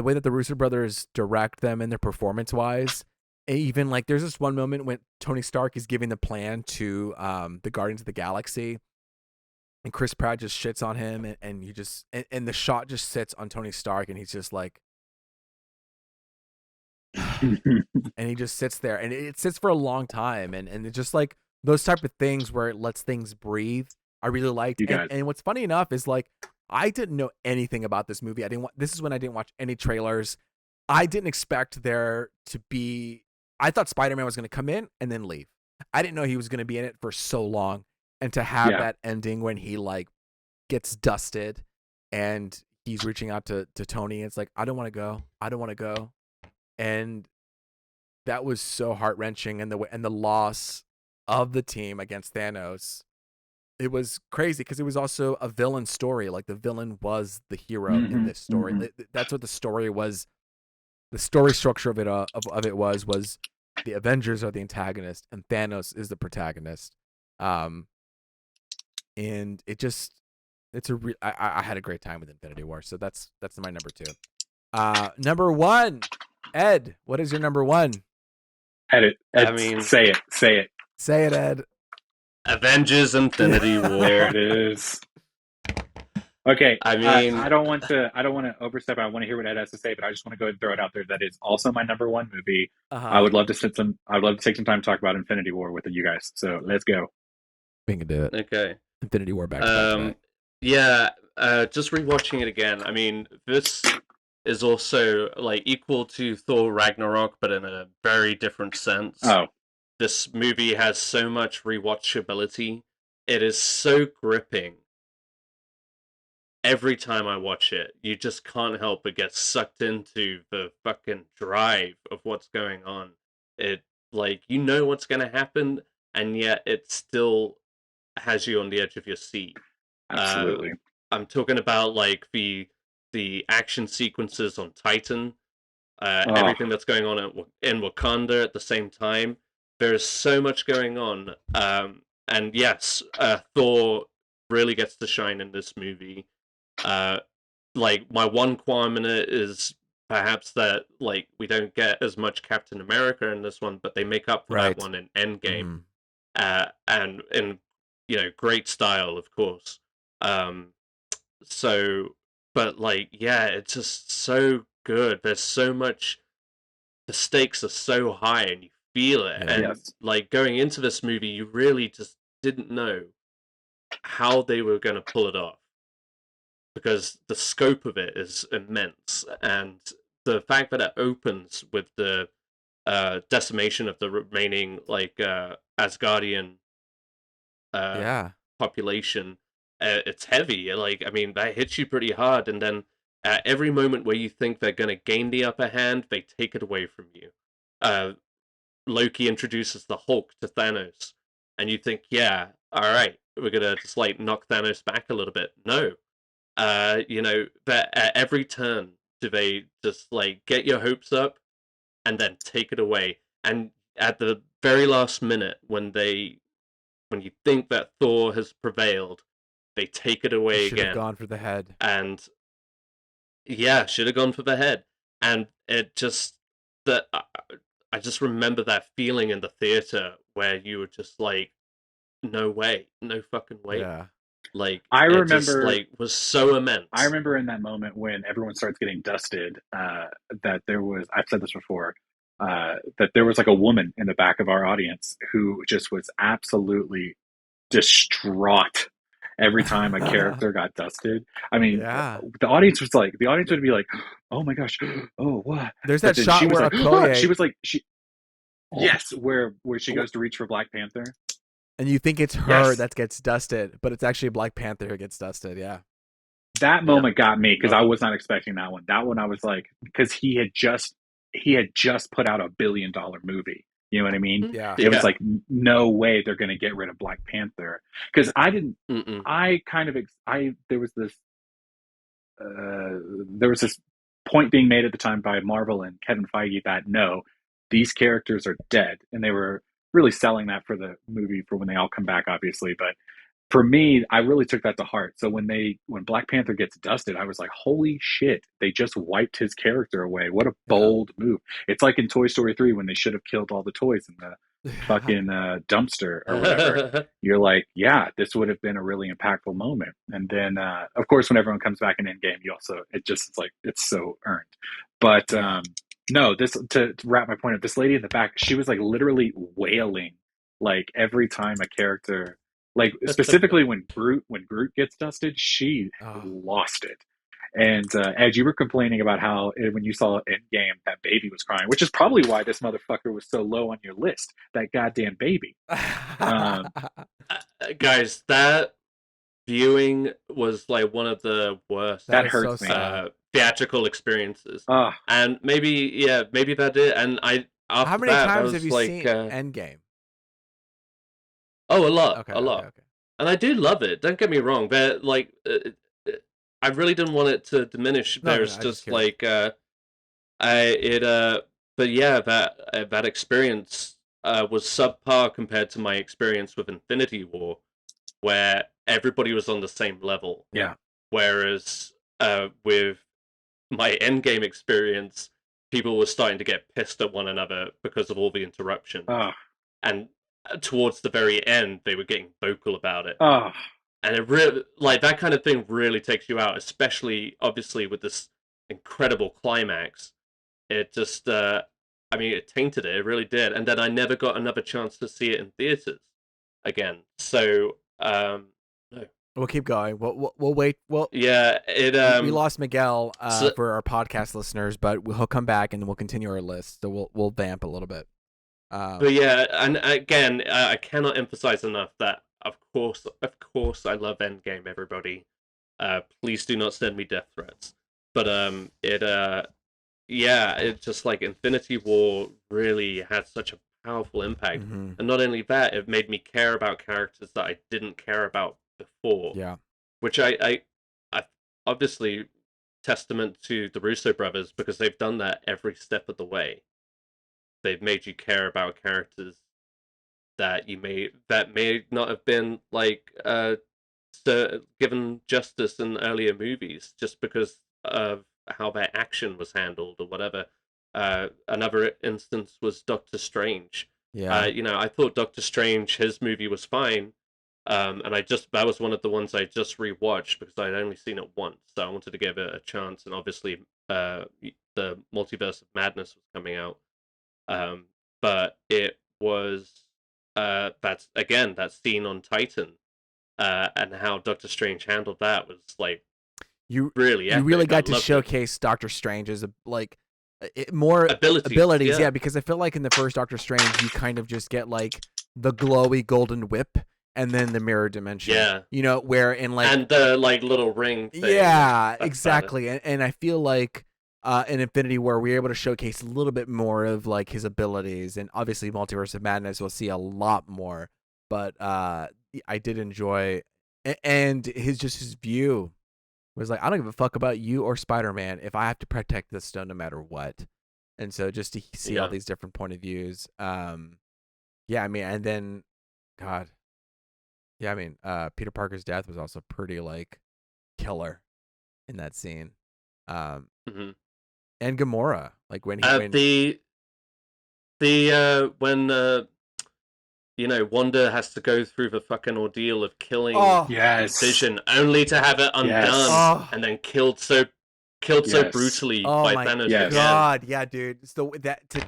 way that the Russo brothers direct them in their performance wise, even like there's this one moment when Tony Stark is giving the plan to the Guardians of the Galaxy, and Chris Pratt just shits on him, and you just and the shot just sits on Tony Stark, and he's just like, and he just sits there, and it sits for a long time, and it's just like those type of things where it lets things breathe. I really liked, and what's funny enough is like I didn't know anything about this movie. This is when I didn't watch any trailers. I didn't expect there to be. I thought Spider-Man was going to come in and then leave. I didn't know he was going to be in it for so long. And to have that ending when he like gets dusted and he's reaching out to Tony, it's like, I don't want to go. I don't want to go. And that was so heart-wrenching. And the loss of the team against Thanos, it was crazy because it was also a villain story. Like the villain was the hero in this story. That's what the story was. The story structure of it was the Avengers are the antagonist and Thanos is the protagonist. Um, and I had a great time with Infinity War, so that's my number 2. Number 1, Ed. What is your number 1? Ed, I mean, say it. Say it, Ed. Avengers: Infinity War. There it is. Okay, I mean, I don't want to overstep. I want to hear what Ed has to say, but I just want to go ahead and throw it out there that is also my number 1 movie. I would love to take some time to talk about Infinity War with you guys. So let's go. We can do it. Okay. Infinity War back to back. Yeah, just rewatching it again. I mean, this is also like equal to Thor Ragnarok, but in a very different sense. Oh, this movie has so much rewatchability. It is so gripping. Every time I watch it, you just can't help but get sucked into the fucking drive of what's going on. It, like, you know what's gonna happen, and yet it still has you on the edge of your seat. absolutely. I'm talking about like the action sequences on Titan, everything that's going on in Wakanda at the same time. There's so much going on, and yes, Thor really gets to shine in this movie. Like my one qualm in it is perhaps that like we don't get as much Captain America in this one, but they make up for that one in Endgame, and in great style, of course. So, but like, yeah, it's just so good. There's so much. The stakes are so high, and you feel it. Yeah. And Yes. like going into this movie, you really just didn't know how they were going to pull it off because the scope of it is immense, and the fact that it opens with the decimation of the remaining like Asgardian population, it's heavy. Like, I mean, that hits you pretty hard, and then at every moment where you think they're going to gain the upper hand, they take it away from you. Loki introduces the Hulk to Thanos, and you think, yeah, all right, we're gonna just like knock Thanos back a little bit. No, that at every turn do they just like get your hopes up and then take it away. And at the very last minute, when you think that Thor has prevailed, they take it away should again. Have gone for the head. And yeah, should have gone for the head. And it just that I just remember that feeling in the theater where you were just like, no way, no fucking way. Yeah. Like I it remember just, like was so immense. I remember in that moment when everyone starts getting dusted, that there was, I've said this before, that there was like a woman in the back of our audience who just was absolutely distraught every time a character got dusted. I mean, the audience would be like, oh my gosh, oh what? There's that shot where like, Okoye, she was like, yes, where she goes to reach for Black Panther. And you think it's her that gets dusted, but it's actually Black Panther who gets dusted. Yeah. That moment got me because I was not expecting that one. That one I was like, because he had just put out $1 billion movie. You know what I mean? Yeah. It was like, no way they're going to get rid of Black Panther. Because I didn't, there was this point being made at the time by Marvel and Kevin Feige that no, these characters are dead. And they were really selling that for the movie for when they all come back, obviously. But for me, I really took that to heart. So when Black Panther gets dusted, I was like, holy shit, they just wiped his character away. What a bold move. It's like in Toy Story 3 when they should have killed all the toys in the fucking dumpster or whatever. You're like, yeah, this would have been a really impactful moment. And then, of course, when everyone comes back in Endgame, it's like, it's so earned. But no, this, to wrap my point up, this lady in the back, she was like literally wailing like every time a character, like specifically when Groot gets dusted, she lost it. And Ed, you were complaining about how when you saw Endgame, that baby was crying, which is probably why this motherfucker was so low on your list. That goddamn baby. Guys, that viewing was like one of the worst. That hurts me. Theatrical experiences. And maybe that did. And how many times have you seen Endgame? Oh, a lot. Okay. And I do love it. Don't get me wrong. But like, I really didn't want it to diminish. There's just like, but yeah, that experience was subpar compared to my experience with Infinity War, where everybody was on the same level. Yeah. Whereas with my Endgame experience, people were starting to get pissed at one another because of all the interruptions. Oh. And towards the very end, they were getting vocal about it. Oh. And it really, like, that kind of thing really takes you out, especially, obviously, with this incredible climax. It just, I mean, it tainted it. It really did. And then I never got another chance to see it in theaters again. So, no. We'll keep going. We'll wait. Well, Yeah, we lost Miguel so- for our podcast listeners, but he'll come back and we'll continue our list. So we'll vamp a little bit. But yeah, and again, I cannot emphasize enough that of course, I love Endgame. Everybody, please do not send me death threats. But yeah, it's just like Infinity War really had such a powerful impact, Mm-hmm. and not only that, it made me care about characters that I didn't care about before. Yeah. Which I obviously testament to the Russo brothers because they've done that every step of the way. They've made you care about characters that may not have been like given justice in earlier movies just because of how their action was handled or whatever. Another instance was Doctor Strange. Yeah. You know, I thought Doctor Strange, his movie was fine, and that was one of the ones I just rewatched because I'd only seen it once, so I wanted to give it a chance. And obviously, the Multiverse of Madness was coming out. But it was that's again that scene on Titan, and how Doctor Strange handled that was like You really you really epic. I got to loved it. showcase Doctor Strange's more Abilities, yeah, because I feel like in the first Doctor Strange you kind of just get like the glowy golden whip and then the mirror dimension. Yeah. You know, where in like and the like little ring thing. yeah, That's exactly. And I feel like in Infinity War we were able to showcase a little bit more of like his abilities, and obviously Multiverse of Madness we'll see a lot more. But I did enjoy and his view was like, I don't give a fuck about you or Spider-Man if I have to protect this stone no matter what. And so just to see all these different point of views, yeah, I mean, and then, God, yeah, I mean, Peter Parker's death was also pretty like killer in that scene, Mhm. and Gamora, like when when you know, Wanda has to go through the fucking ordeal of killing Yes. Vision only to have it undone Yes. and then killed so brutally by my Thanos Yes. again. God, yeah, dude. So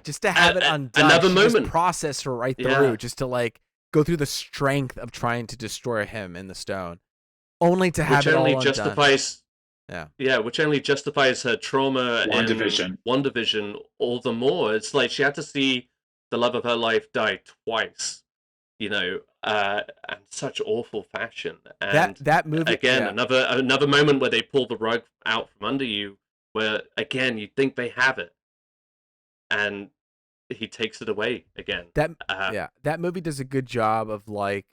just to have it undone, another she just moment. processed her right through, just to like go through the strength of trying to destroy him in the stone, only to have Which it only all justifies undone. which only justifies her trauma WandaVision. in WandaVision all the more. It's like she had to see the love of her life die twice, you know, in such awful fashion. And That movie again, yeah. another moment where they pull the rug out from under you, where again you think they have it, and he takes it away again. That movie does a good job of like,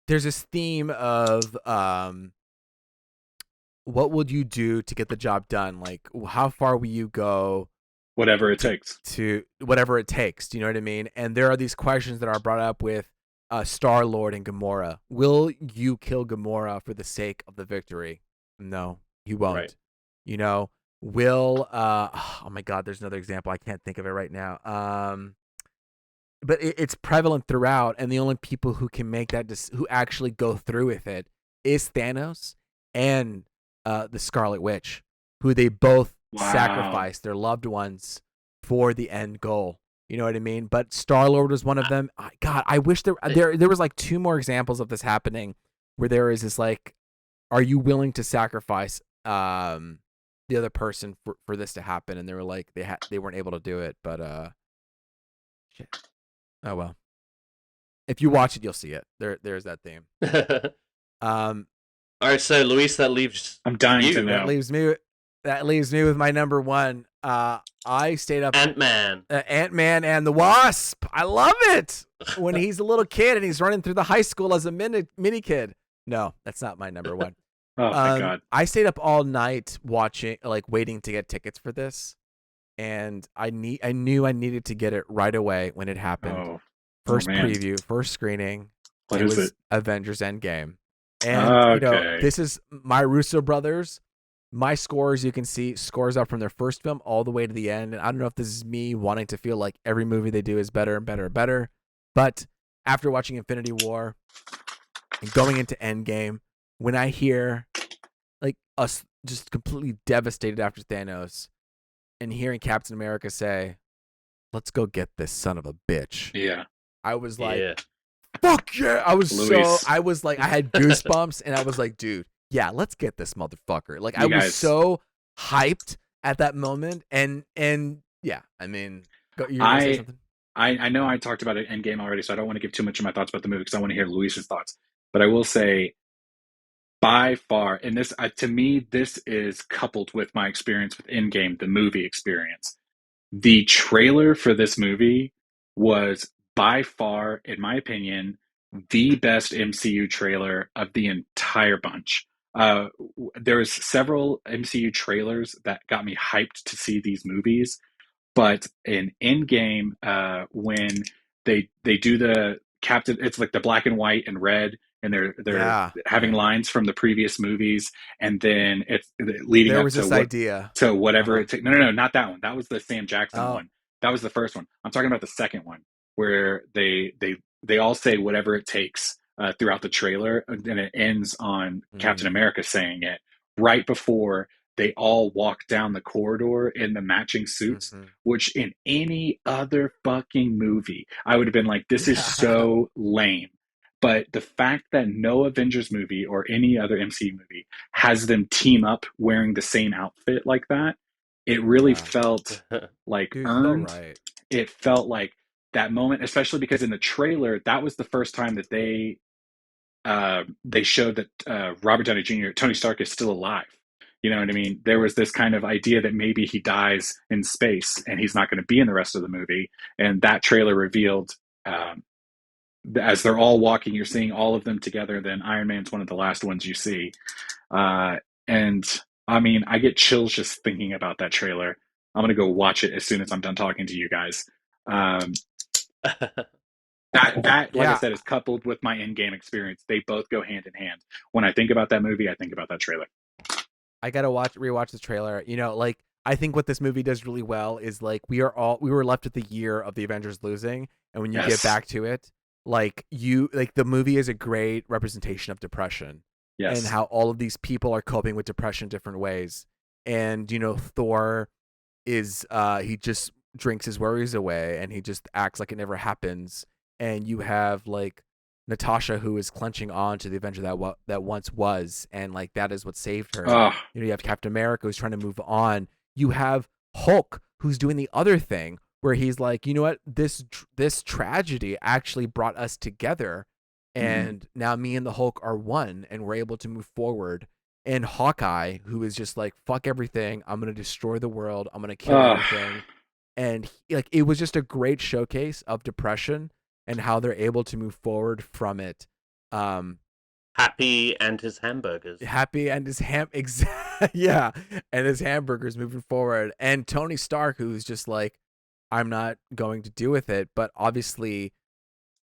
there's this theme of what would you do to get the job done? Like, how far will you go? Whatever it takes. To whatever it takes. Do you know what I mean? And there are these questions that are brought up with Star-Lord and Gamora. Will you kill Gamora for the sake of the victory? No, you won't. Right. You know, will oh my God, there's another example. I can't think of it right now. But it's prevalent throughout, and the only people who can make that who actually go through with it is Thanos and the Scarlet Witch, who they both sacrificed their loved ones for the end goal. You know what I mean? But Star-Lord was one of them. God, I wish there was like two more examples of this happening, where there is this like, are you willing to sacrifice the other person for this to happen? And they were like, they weren't able to do it, but shit. Oh well. If you watch it, you'll see it. There's that theme. All right, so Luis, that leaves I'm dying to know. That leaves me with my number one. I stayed up Ant-Man. Ant-Man and the Wasp. I love it when he's a little kid and he's running through the high school as a mini kid. No, that's not my number one. Oh my God. I stayed up all night waiting to get tickets for this, and I knew I needed to get it right away when it happened. Oh. first man. preview, first screening. What It is was it? Avengers Endgame. And, you know, Okay. this is my Russo brothers. My scores, you can see, scores up from their first film all the way to the end. And I don't know if this is me wanting to feel like every movie they do is better and better and better. But after watching Infinity War and going into Endgame, when I hear like us just completely devastated after Thanos and hearing Captain America say, "Let's go get this son of a bitch," Yeah. I was like, Yeah. fuck yeah. I was Luis. I was like, I had goosebumps and I was like, dude, yeah, let's get this motherfucker. Like, I You was guys- so hyped at that moment. And yeah, I mean, you're going to say something? I know I talked about it Endgame already, so I don't want to give too much of my thoughts about the movie because I want to hear Luis's thoughts. But I will say, by far, and this to me, this is coupled with my experience with Endgame, the movie experience. The trailer for this movie was by far, in my opinion, the best MCU trailer of the entire bunch. There was several MCU trailers that got me hyped to see these movies, but in Endgame, when they do the captain, it's like the black and white and red, and they're Yeah. having lines from the previous movies, and then it's leading There up was to this what idea. to whatever Uh-huh. it takes. No, not that one. That was the Sam Jackson Oh, one. That was the first one. I'm talking about the second one where they all say whatever it takes throughout the trailer, and it ends on Captain America saying it right before they all walk down the corridor in the matching suits. Mm-hmm. Which in any other fucking movie, I would have been like, this is Yeah. so lame. But the fact that no Avengers movie or any other MCU movie has them team up wearing the same outfit like that, it really Yeah. felt like Dude, so earned. right. It felt like that moment, especially because in the trailer, that was the first time that they showed that Robert Downey Jr., Tony Stark, is still alive. You know what I mean? There was this kind of idea that maybe he dies in space and he's not going to be in the rest of the movie. And that trailer revealed, as they're all walking, you're seeing all of them together. Then Iron Man's one of the last ones you see. And I mean, I get chills just thinking about that trailer. I'm going to go watch it as soon as I'm done talking to you guys. That like I Yeah. said, is coupled with my in-game experience. They both go hand in hand. When I think about that movie, I think about that trailer. I gotta rewatch the trailer. You know, like, I think what this movie does really well is, like, we were left with the year of the Avengers losing, and when you get Yes. back to it, like, the movie is a great representation of depression Yes. and how all of these people are coping with depression different ways. And, you know, Thor is he just drinks his worries away and he just acts like it never happens. And you have, like, Natasha, who is clenching on to the Avenger that once was, and, like, that is what saved her. Oh, You know, you have Captain America, who's trying to move on. You have Hulk, who's doing the other thing, where he's like, you know what, this tragedy actually brought us together, and now me and the Hulk are one, and we're able to move forward. And Hawkeye, who is just like, fuck everything, I'm gonna destroy the world, I'm gonna kill everything. And like, it was just a great showcase of depression and how they're able to move forward from it. Happy and his hamburgers. Happy and his yeah, and his hamburgers moving forward. And Tony Stark, who's just like, I'm not going to deal with it. But obviously,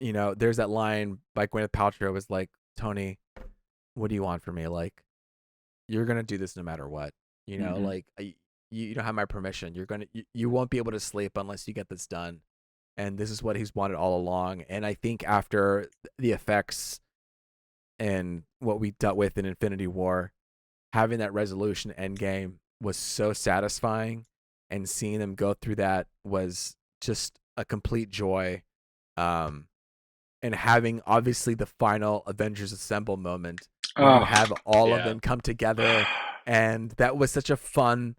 you know, there's that line by Gwyneth Paltrow was like, Tony, what do you want from me? Like, you're gonna do this no matter what. You know, like, you don't have my permission. You won't be able to sleep unless you get this done. And this is what he's wanted all along. And I think after the effects and what we dealt with in Infinity War, having that resolution Endgame was so satisfying, and seeing them go through that was just a complete joy. And having, obviously, the final Avengers Assemble moment when you have all of them come together, and that was such a fun,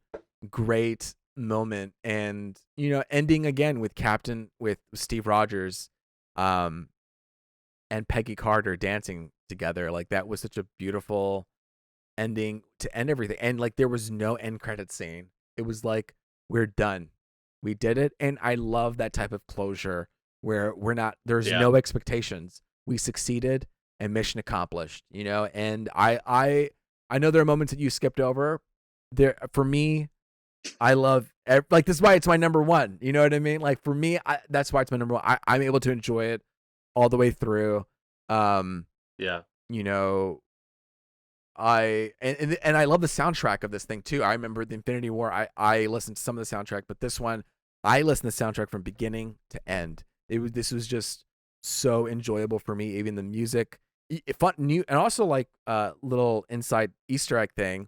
great moment. And, you know, ending again with Steve Rogers and Peggy Carter dancing together, like, that was such a beautiful ending to end everything. And, like, there was no end credit scene. It was like, we're done, we did it. And I love that type of closure where there's no expectations, we succeeded and mission accomplished, you know. And I know there are moments that you skipped over there. For me, I love like this is why it's my number one. You know what I mean? Like for me, that's why it's my number one. I'm able to enjoy it all the way through. Yeah. You know, and I love the soundtrack of this thing too. I remember the Infinity War. I listened to some of the soundtrack, but this one I listened to the soundtrack from beginning to end. This was just so enjoyable for me. Even the music, fun new, and also like little inside Easter egg thing.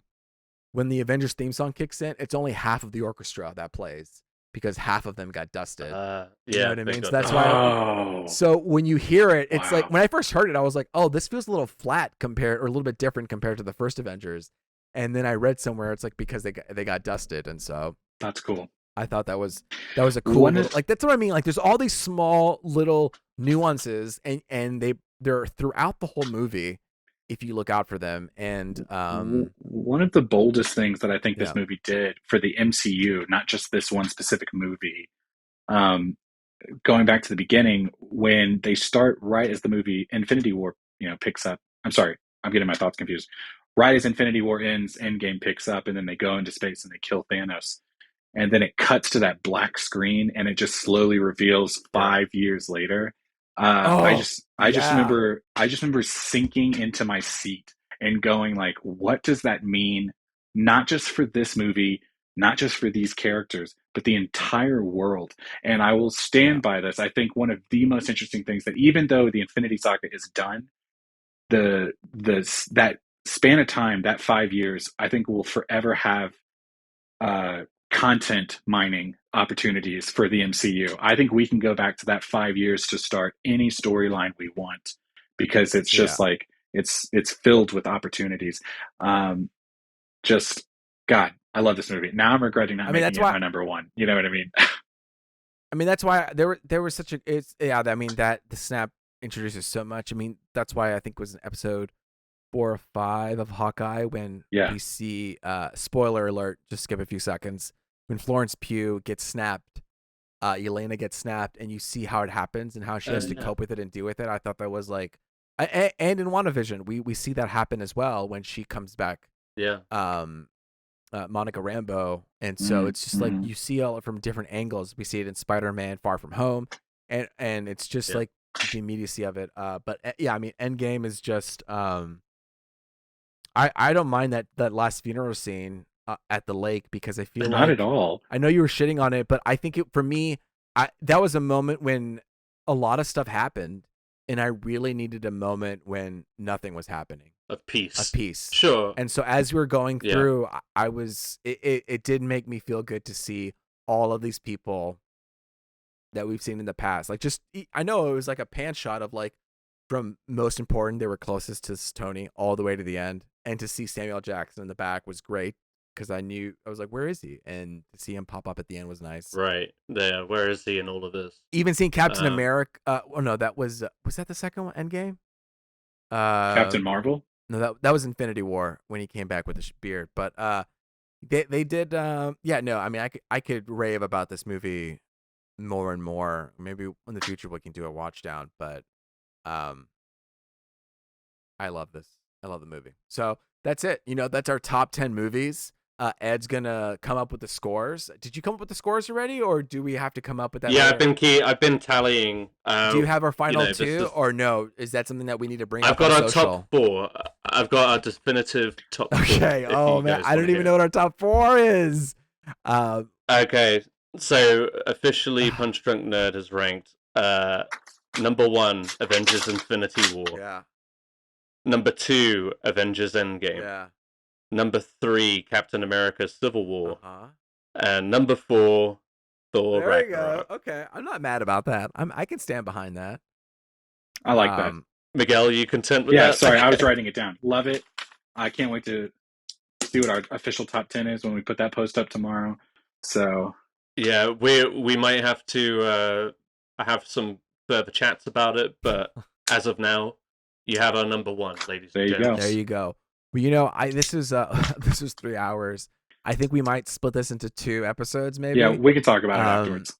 When the Avengers theme song kicks in, it's only half of the orchestra that plays because half of them got dusted. You know what I mean? So that's why. So when you hear it, it's like when I first heard it, I was like, "Oh, this feels a little flat compared, or a little bit different compared to the first Avengers." And then I read somewhere it's like because they got dusted, and so that's cool. I thought that was a cool like that's what I mean. Like there's all these small little nuances, and they're throughout the whole movie if you look out for them. And one of the boldest things that I think this movie did for the MCU, not just this one specific movie, going back to the beginning, when they start right as the movie Infinity War, picks up. I'm sorry, I'm getting my thoughts confused. Right as Infinity War ends, Endgame picks up, and then they go into space and they kill Thanos. And then it cuts to that black screen, and it just slowly reveals 5 years later. I just remember sinking into my seat and going like, what does that mean? Not just for this movie, not just for these characters, but the entire world. And I will stand by this. I think one of the most interesting things that even though the Infinity Saga is done, that span of time, that 5 years, I think will forever have content mining opportunities for the MCU. I think we can go back to that 5 years to start any storyline we want because it's just like it's filled with opportunities. Just God, I love this movie. Now I'm regretting not making it my number one. You know what I mean? I mean that's why there was such a I mean that the snap introduces so much. I mean that's why I think it was an episode 4 or 5 of Hawkeye when we see spoiler alert, just skip a few seconds, when Florence Pugh gets snapped, Yelena gets snapped, and you see how it happens and how she has to cope with it and deal with it. I thought that was like, and in WandaVision we see that happen as well when she comes back. Monica Rambeau, and so it's just like you see all from different angles. We see it in Spider-Man: Far From Home, and it's just like the immediacy of it. But I mean, Endgame is just I don't mind that last funeral scene at the lake because I feel not at all. I know you were shitting on it, but I think for me, that was a moment when a lot of stuff happened, and I really needed a moment when nothing was happening. Of peace. Sure. And so as we were going through, I was it did make me feel good to see all of these people that we've seen in the past. Like I know it was like a pan shot of like from most important, they were closest to Tony all the way to the end. And to see Samuel Jackson in the back was great because I was like, where is he? And to see him pop up at the end was nice. Right. Yeah. Where is he in all of this? Even seeing Captain America. No, that was that the second one? Endgame? Captain Marvel? No, that was Infinity War when he came back with the beard. But they did. No, I mean, I could rave about this movie more and more. Maybe in the future we can do a watch down. But I love this. I love the movie. So that's it. That's our top 10 movies. Ed's gonna come up with the scores. Did you come up with the scores already, or do we have to come up with that? Yeah, I've been tallying. Do you have our final two, or no? Is that something that we need to bring up? I've got our top 4. I've got our definitive top 4. Okay. Oh man, I don't even know what our top 4 is. Okay, so officially, Punch Drunk Nerd has ranked number 1, Avengers: Infinity War. Yeah. Number 2, Avengers: Endgame. Yeah. Number 3, Captain America: Civil War. And number 4, Thor Ragnarok. There you go. Okay, I'm not mad about that. I can stand behind that. I like that. Miguel, you content with that? Yeah, sorry, I was writing it down. Love it. I can't wait to see what our official top 10 is when we put that post up tomorrow. So yeah, we might have to have some further chats about it, but as of now, you have our number 1, ladies and gentlemen. There you go. Well, this is 3 hours. I think we might split this into 2 episodes, maybe. Yeah, we could talk about it afterwards.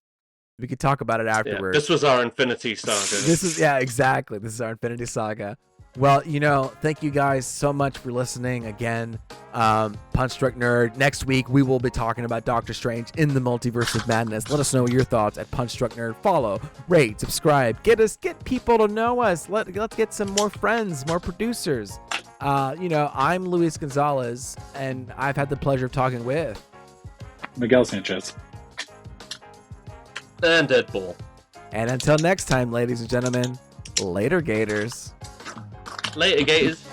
We could talk about it afterwards. Yeah, this was our Infinity Saga. Exactly. This is our Infinity Saga. Well, thank you guys so much for listening again. Punch Drunk Nerd. Next week, we will be talking about Doctor Strange in the Multiverse of Madness. Let us know your thoughts at Punch Drunk Nerd. Follow, rate, subscribe. Get people to know us. Let's get some more friends, more producers. I'm Luis Gonzalez, and I've had the pleasure of talking with Miguel Sanchez. And Deadpool. And until next time, ladies and gentlemen, later, Gators. Later, Gators.